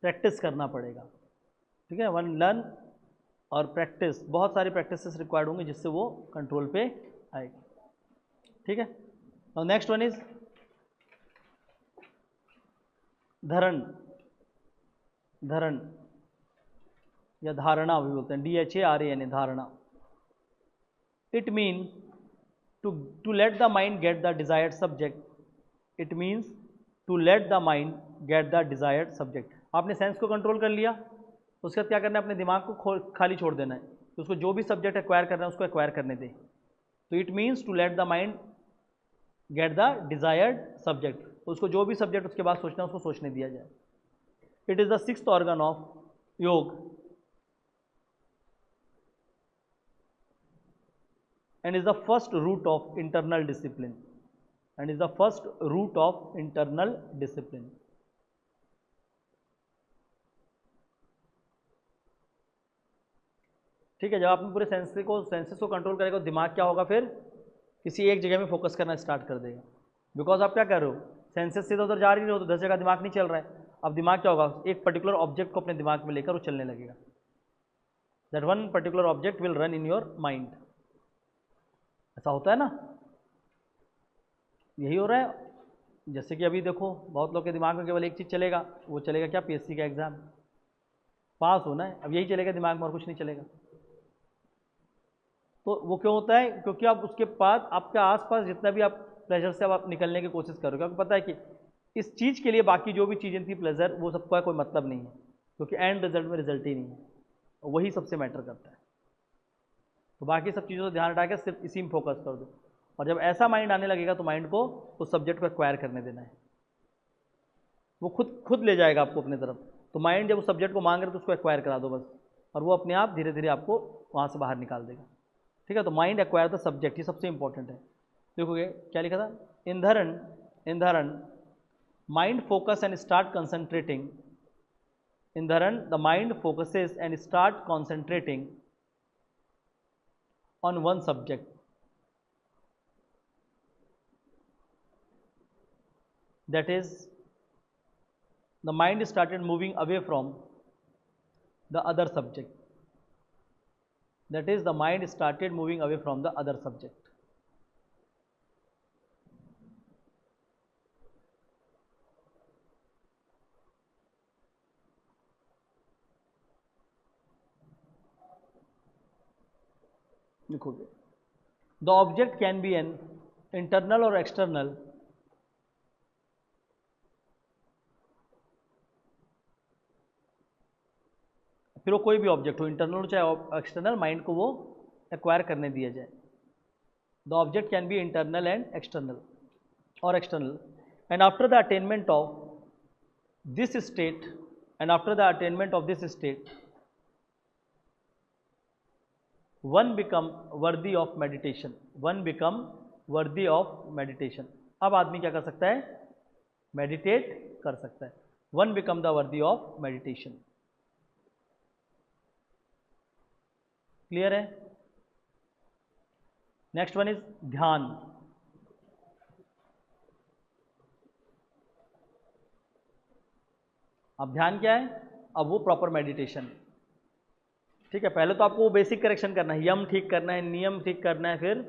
प्रैक्टिस करना पड़ेगा, ठीक है। वन लर्न और प्रैक्टिस, बहुत सारी प्रैक्टिसेस रिक्वायर्ड होंगे जिससे वो कंट्रोल पे आएगी, ठीक है। और नेक्स्ट वन इज धरण या धारणा भी बोलते हैं, DHARANA, धारणा। It mean to let the mind get the desired subject. It means to let the mind get the desired subject. आपने सेंस को कंट्रोल कर लिया, उसके बाद क्या करना है? अपने दिमाग को खाली छोड़ देना है, तो उसको जो भी सब्जेक्ट एक्वायर करना है उसको एक्वायर करने दें। तो it means to let the mind get the desired subject, उसको जो भी सब्जेक्ट उसके बाद सोचना है उसको सोचने दिया जाए। It is the 6th organ of योग, and is the first root of internal discipline, ठीक है। जब आपने पूरे सेंसेस को कंट्रोल करेगा तो दिमाग क्या होगा? फिर किसी एक जगह में फोकस करना स्टार्ट कर देगा, बिकॉज आप क्या कर रहे हो? सेंसेस से उधर जा रही हो तो 10 जगह दिमाग नहीं चल रहा है। अब दिमाग क्या होगा? एक पर्टिकुलर ऑब्जेक्ट को अपने दिमाग में लेकर वो चलने लगेगा। That one particular object will run in your mind. ऐसा होता है ना? यही हो रहा है। जैसे कि अभी देखो बहुत लोग के दिमाग में केवल एक चीज़ चलेगा, वो चलेगा क्या, पीएससी का एग्ज़ाम पास होना है, अब यही चलेगा दिमाग में और कुछ नहीं चलेगा। तो वो क्यों होता है, क्योंकि आप उसके बाद आपके आसपास जितना भी आप प्लेजर से अब आप निकलने की कोशिश करोगे, आपको पता है कि इस चीज़ के लिए बाकी जो भी चीज़ें थी प्लेजर, वो सबका कोई मतलब नहीं है, क्योंकि एंड रिजल्ट में रिजल्ट ही नहीं है, वही सबसे मैटर करता है। तो बाकी सब चीज़ों से ध्यान हटा के सिर्फ इसी में फोकस कर दो, और जब ऐसा माइंड आने लगेगा तो माइंड को उस सब्जेक्ट को एक्वायर करने देना है, वो खुद खुद ले जाएगा आपको अपनी तरफ। तो माइंड जब उस सब्जेक्ट को मांग रहे तो उसको एक्वायर करा दो बस, और वो अपने आप धीरे धीरे आपको वहाँ से बाहर निकाल देगा। ठीक है, तो माइंड एक्वायर द सब्जेक्ट, ये सबसे इंपॉर्टेंट है। देखोगे क्या लिखा था, इंधरण mind focus and start concentrating, इंधरण the mind focuses and start concentrating on one subject, that is the mind started moving away from the other subject, that is the mind started moving away from the other subject. लिखोगे the object can be an internal or external, फिर वो कोई भी object हो, internal हो चाहे external, mind को वो एक्वायर करने दिया जाए। The object can be internal and external और external, and after the attainment of this state, and after the attainment of this state one become worthy of meditation, one become worthy of meditation. अब आदमी क्या कर सकता है, meditate कर सकता है। वन बिकम द वर्दी ऑफ मेडिटेशन। क्लियर है? नेक्स्ट वन इज ध्यान। अब ध्यान क्या है, अब वो प्रॉपर मेडिटेशन। ठीक है, पहले तो आपको बेसिक करेक्शन करना है, यम ठीक करना है, नियम ठीक करना है, फिर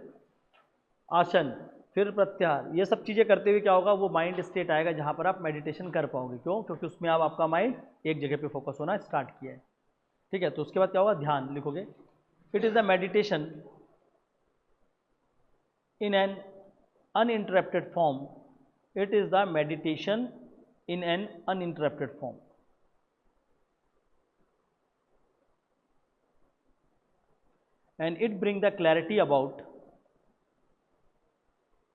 आसन, फिर प्रत्याहार, ये सब चीज़ें करते हुए क्या होगा, वो माइंड स्टेट आएगा जहाँ पर आप मेडिटेशन कर पाओगे। क्यों? क्योंकि उसमें अब आपका माइंड एक जगह पे फोकस होना स्टार्ट किया है। ठीक है, तो उसके बाद क्या होगा, ध्यान लिखोगे। It is the meditation in an uninterrupted form, it is the meditation in an uninterrupted form. And it brings the clarity about,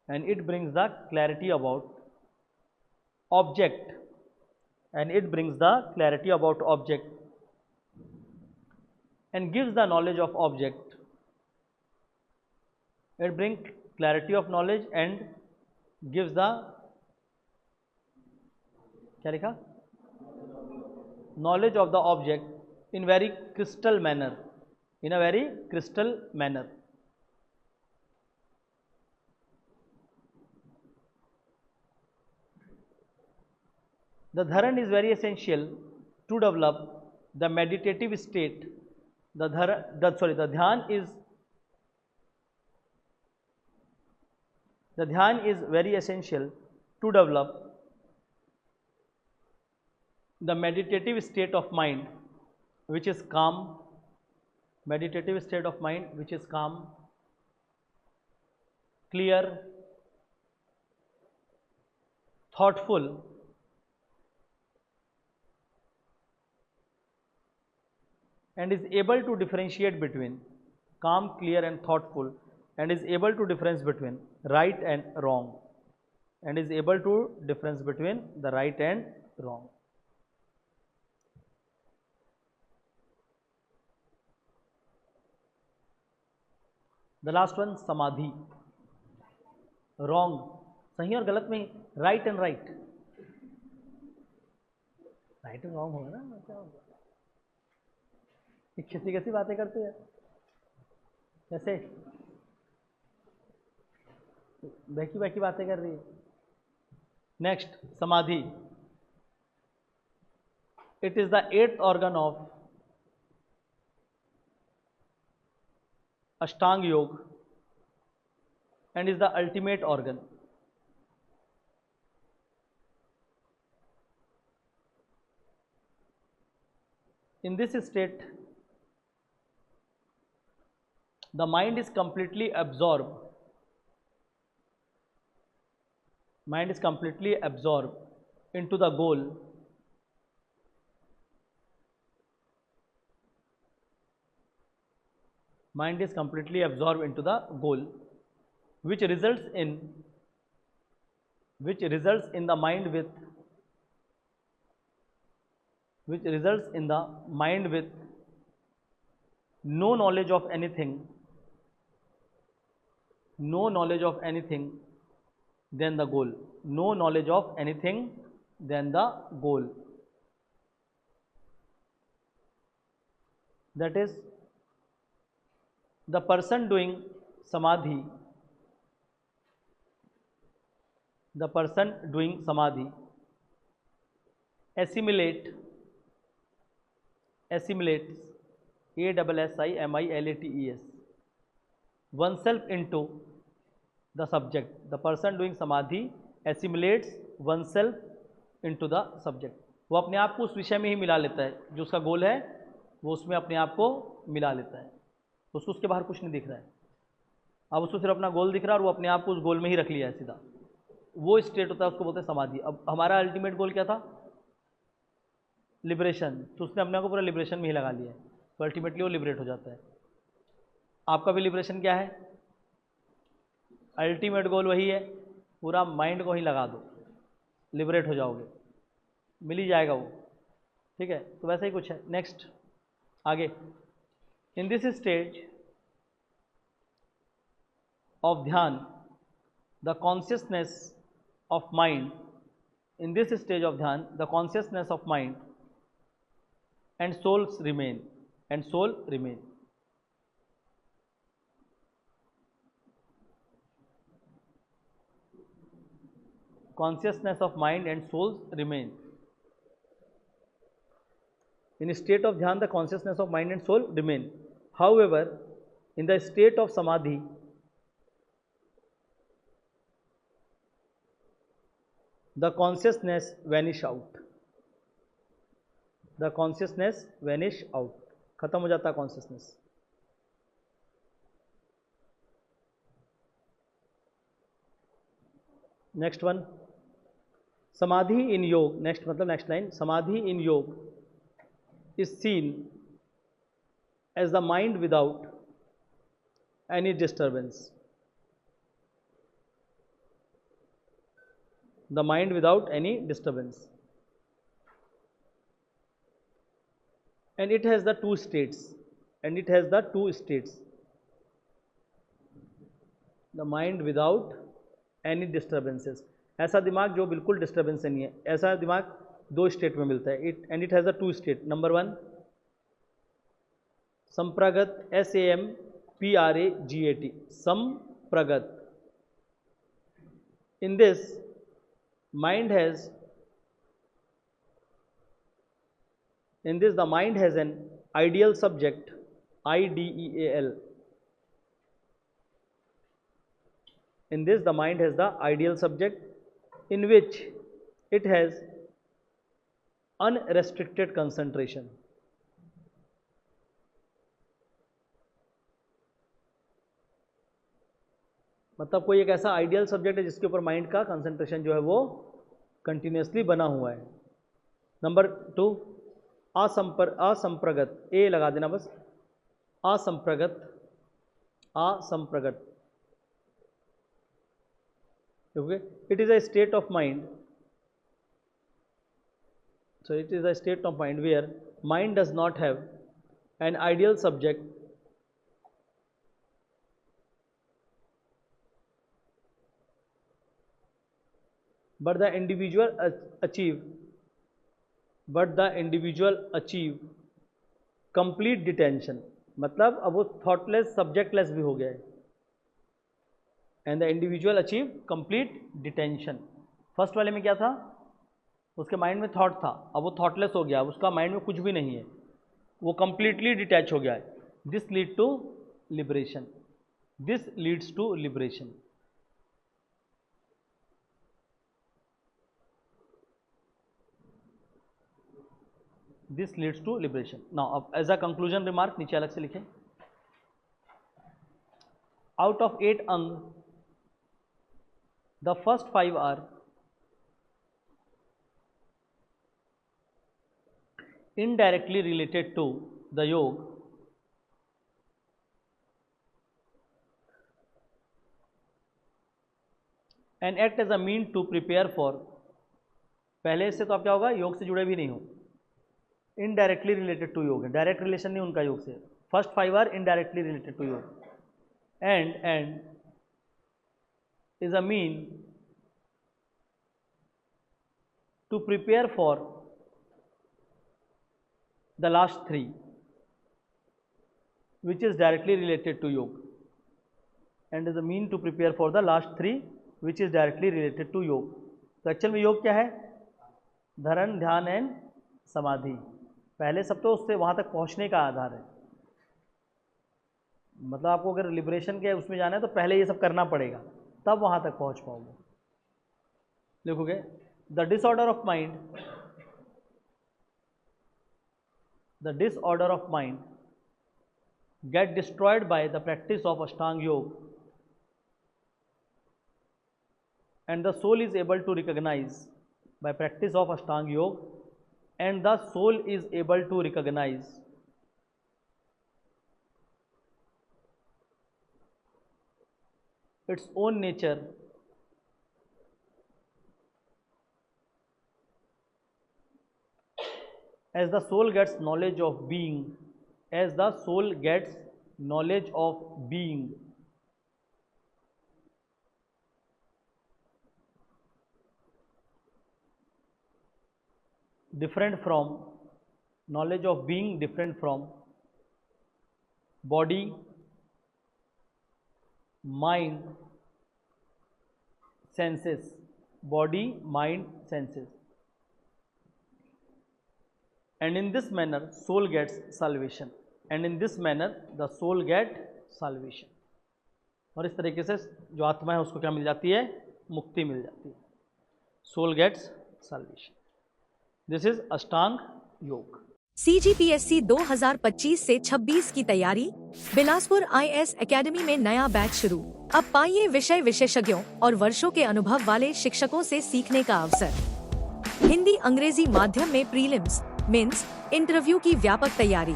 and it brings the clarity about object, and it brings the clarity about object, and gives the knowledge of object. It brings clarity of knowledge and gives the, क्या लिखा, knowledge of the object in very crystal manner, in a very crystal manner. The dharan is very essential to develop the meditative state. The dhyan is, the dhyan is very essential to develop the meditative state of mind which is calm, meditative state of mind which is calm, clear, thoughtful, and is able to differentiate between, calm, clear and thoughtful, and is able to difference between right and wrong, and is able to difference between the right and wrong. The last one, samadhi. Wrong, सही और गलत में, right and right, right and wrong होगा ना, क्या होगा, कैसी कैसी बातें करते हैं, कैसे बहकी बहकी बातें कर रही है। नेक्स्ट, समाधि। It is the 8th organ of Ashtanga Yoga and is the ultimate organ. In this state, the mind is completely absorbed. Mind is completely absorbed into the goal. Mind is completely absorbed into the goal, which results in the mind with no knowledge of anything, than the goal. No knowledge of anything than the goal. That is, the person doing samadhi, assimilates ASSIMILATES oneself into the subject. The person doing samadhi assimilates oneself into the subject. वो अपने आप को उस विषय में ही मिला लेता है, जो उसका गोल है वो उसमें अपने आप को मिला लेता है, तो उसको उसके बाहर कुछ नहीं दिख रहा है। अब उसको सिर्फ अपना गोल दिख रहा है और वो अपने आप को उस गोल में ही रख लिया है सीधा। वो स्टेट होता है, उसको बोलते हैं समाधि। अब हमारा अल्टीमेट गोल क्या था? लिबरेशन। तो उसने अपने आप को पूरा लिबरेशन में ही लगा लिया है, तो अल्टीमेटली वो लिबरेट हो जाता है। आपका भी लिबरेशन क्या है? अल्टीमेट गोल वही है, पूरा माइंड को ही लगा दो, लिबरेट हो जाओगे, मिल ही जाएगा वो। ठीक है, तो वैसा ही कुछ है। नेक्स्ट आगे, इन दिस स्टेज ऑफ ध्यान the consciousness of mind, in this stage of dhyan the consciousness of mind and soul remain. Consciousness of mind and souls remain. In a state of dhyan the consciousness of mind and soul remain. However, in the state of samadhi the consciousness vanish out. खत्म हो जाता है consciousness. Next one, समाधि in योग। Next line, samadhi in yoga is seen as the mind without any disturbance. The mind without any disturbance, and it has the two states. The mind without any disturbances, ऐसा दिमाग जो बिल्कुल disturbance नहीं है, ऐसा दिमाग दो स्टेट में मिलता है। It has the two state. Number one, samprajnata, SAMPRAGAT, samprajnata. In this the mind has an ideal subject, IDEAL. In this the mind has the ideal subject in which it has unrestricted concentration. मतलब कोई एक ऐसा ideal subject है जिसके ऊपर mind का concentration जो है वो कंटिन्यूसली बना हुआ है। नंबर टू, असंप्रगत, ए लगा देना बस, asamprajnata. Okay, it is a state of mind, where mind does not have an ideal subject but the individual achieve complete detention। मतलब अब वो थॉटलेस सब्जेक्टलेस भी हो गया है। And the individual achieve complete detention. First वाले में क्या था? उसके माइंड में थॉट था, अब वो थॉटलेस हो गया, उसका माइंड में कुछ भी नहीं है, वो कंप्लीटली डिटैच हो गया है। This leads to liberation. This leads to liberation. Now अब एज अ कंक्लूजन रिमार्क नीचे अलग से लिखें, आउट ऑफ 8 अंग the first 5 are indirectly related to the yoga and act as a mean to prepare for, पहले से तो आप क्या होगा, योग से जुड़े भी नहीं हो, इनडायरेक्टली रिलेटेड टू योग है, डायरेक्ट रिलेशन नहीं उनका योग से, first 5 are indirectly related to yoga, and is a mean to prepare for the last 3 which is directly related to yoga, and is a mean to prepare for the last 3 which is directly related to yoga। तो actual में योग क्या है, धरण ध्यान and समाधि, पहले सब तो उससे वहाँ तक पहुँचने का आधार है, मतलब आपको अगर लिबरेशन के उसमें जाना है तो पहले ये सब करना पड़ेगा, तब वहाँ तक पहुँच पाओगे। लिखोगे the disorder of mind, the disorder of mind get destroyed by the practice of Ashtanga Yoga, and the soul is able to recognize by practice of Ashtanga Yoga, and the soul is able to recognize its own nature as the soul gets knowledge of being, as the soul gets knowledge of being, different from, knowledge of being different from body, mind, senses, body, mind, senses, and in this manner soul gets salvation, and in this manner the soul get salvation, और इस तरीके से जो आत्मा है उसको क्या मिल जाती है, मुक्ति मिल जाती है, soul gets salvation। This is अष्टांग योग। CGPSC 2025 से 26 की तैयारी, बिलासपुर IS एकेडमी में नया बैच शुरू। अब पाइए विषय विशेषज्ञों और वर्षों के अनुभव वाले शिक्षकों से सीखने का अवसर। हिंदी अंग्रेजी माध्यम में प्रीलिम्स, मेंस, इंटरव्यू की व्यापक तैयारी,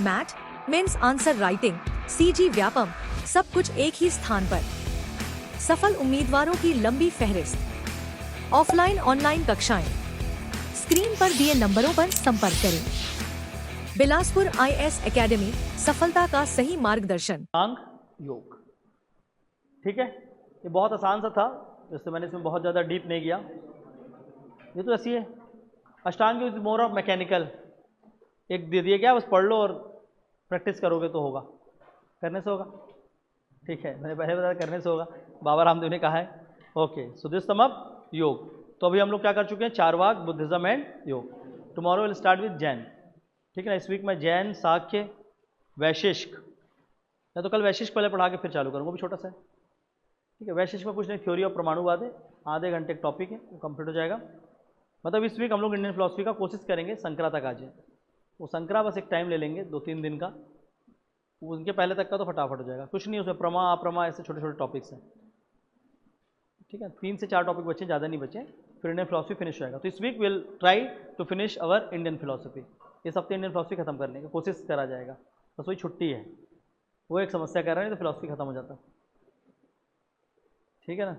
math, mains answer writing, CG Vyapam, सब कुछ एक ही स्थान पर। सफल उम्मीदवारों की लंबी फहरिस्त। ऑफलाइन ऑनलाइन कक्षाएं। स्क्रीन पर दिए नंबरों पर संपर्क करें। बिलासपुर IS एकेडमी, सफलता का सही मार्गदर्शन। अष्टांग योग, ठीक है, ये बहुत आसान सा था, जैसे मैंने इसमें बहुत ज़्यादा डीप नहीं गया, ये तो ऐसी है। अष्टांग योग इज मोर ऑफ मैकेनिकल, एक दे दिया क्या, बस पढ़ लो और प्रैक्टिस करोगे तो होगा, करने से होगा, ठीक है, मैंने पहले बताया करने से होगा, बाबा रामदेव ने कहा है। Okay, so this sum up योग। तो अभी हम लोग क्या कर चुके हैं, चारवाक, बुद्धिज्म एंड योग। Tomorrow will start with Jain, ठीक है ना, इस वीक में जैन, साख्य, वैशिष्ट, या तो कल वैशिष्ट पहले पढ़ा के फिर चालू करूँगा, वो भी छोटा सा है, ठीक है। वैशिष्ट में कुछ नहीं, थ्योरी और प्रमाणुवाद है, आधे घंटे का टॉपिक है, वो कंप्लीट हो जाएगा। मतलब इस वीक हम लोग इंडियन फिलॉसफी का कोशिश करेंगे संक्रा तक आ जाए, वो संक्रा बस एक टाइम ले लेंगे 2-3 दिन का, उनके पहले तक का तो फटाफट हो जाएगा, कुछ नहीं उसमें प्रमा अप्रमा ऐसे छोटे छोटे टॉपिक्स हैं, ठीक है। 3 से 4 टॉपिक बचे, ज़्यादा नहीं बचे, फिर इंडियन फिलॉसफी फिनिश हो जाएगा। तो इस week will try to finish our Indian philosophy, इस हफ्ते इंडियन फिलॉसफी खत्म करने की कोशिश करा जाएगा, बस वही छुट्टी है, वो एक समस्या कर रहे हैं, तो फिलॉसफी खत्म हो जाता, ठीक है ना।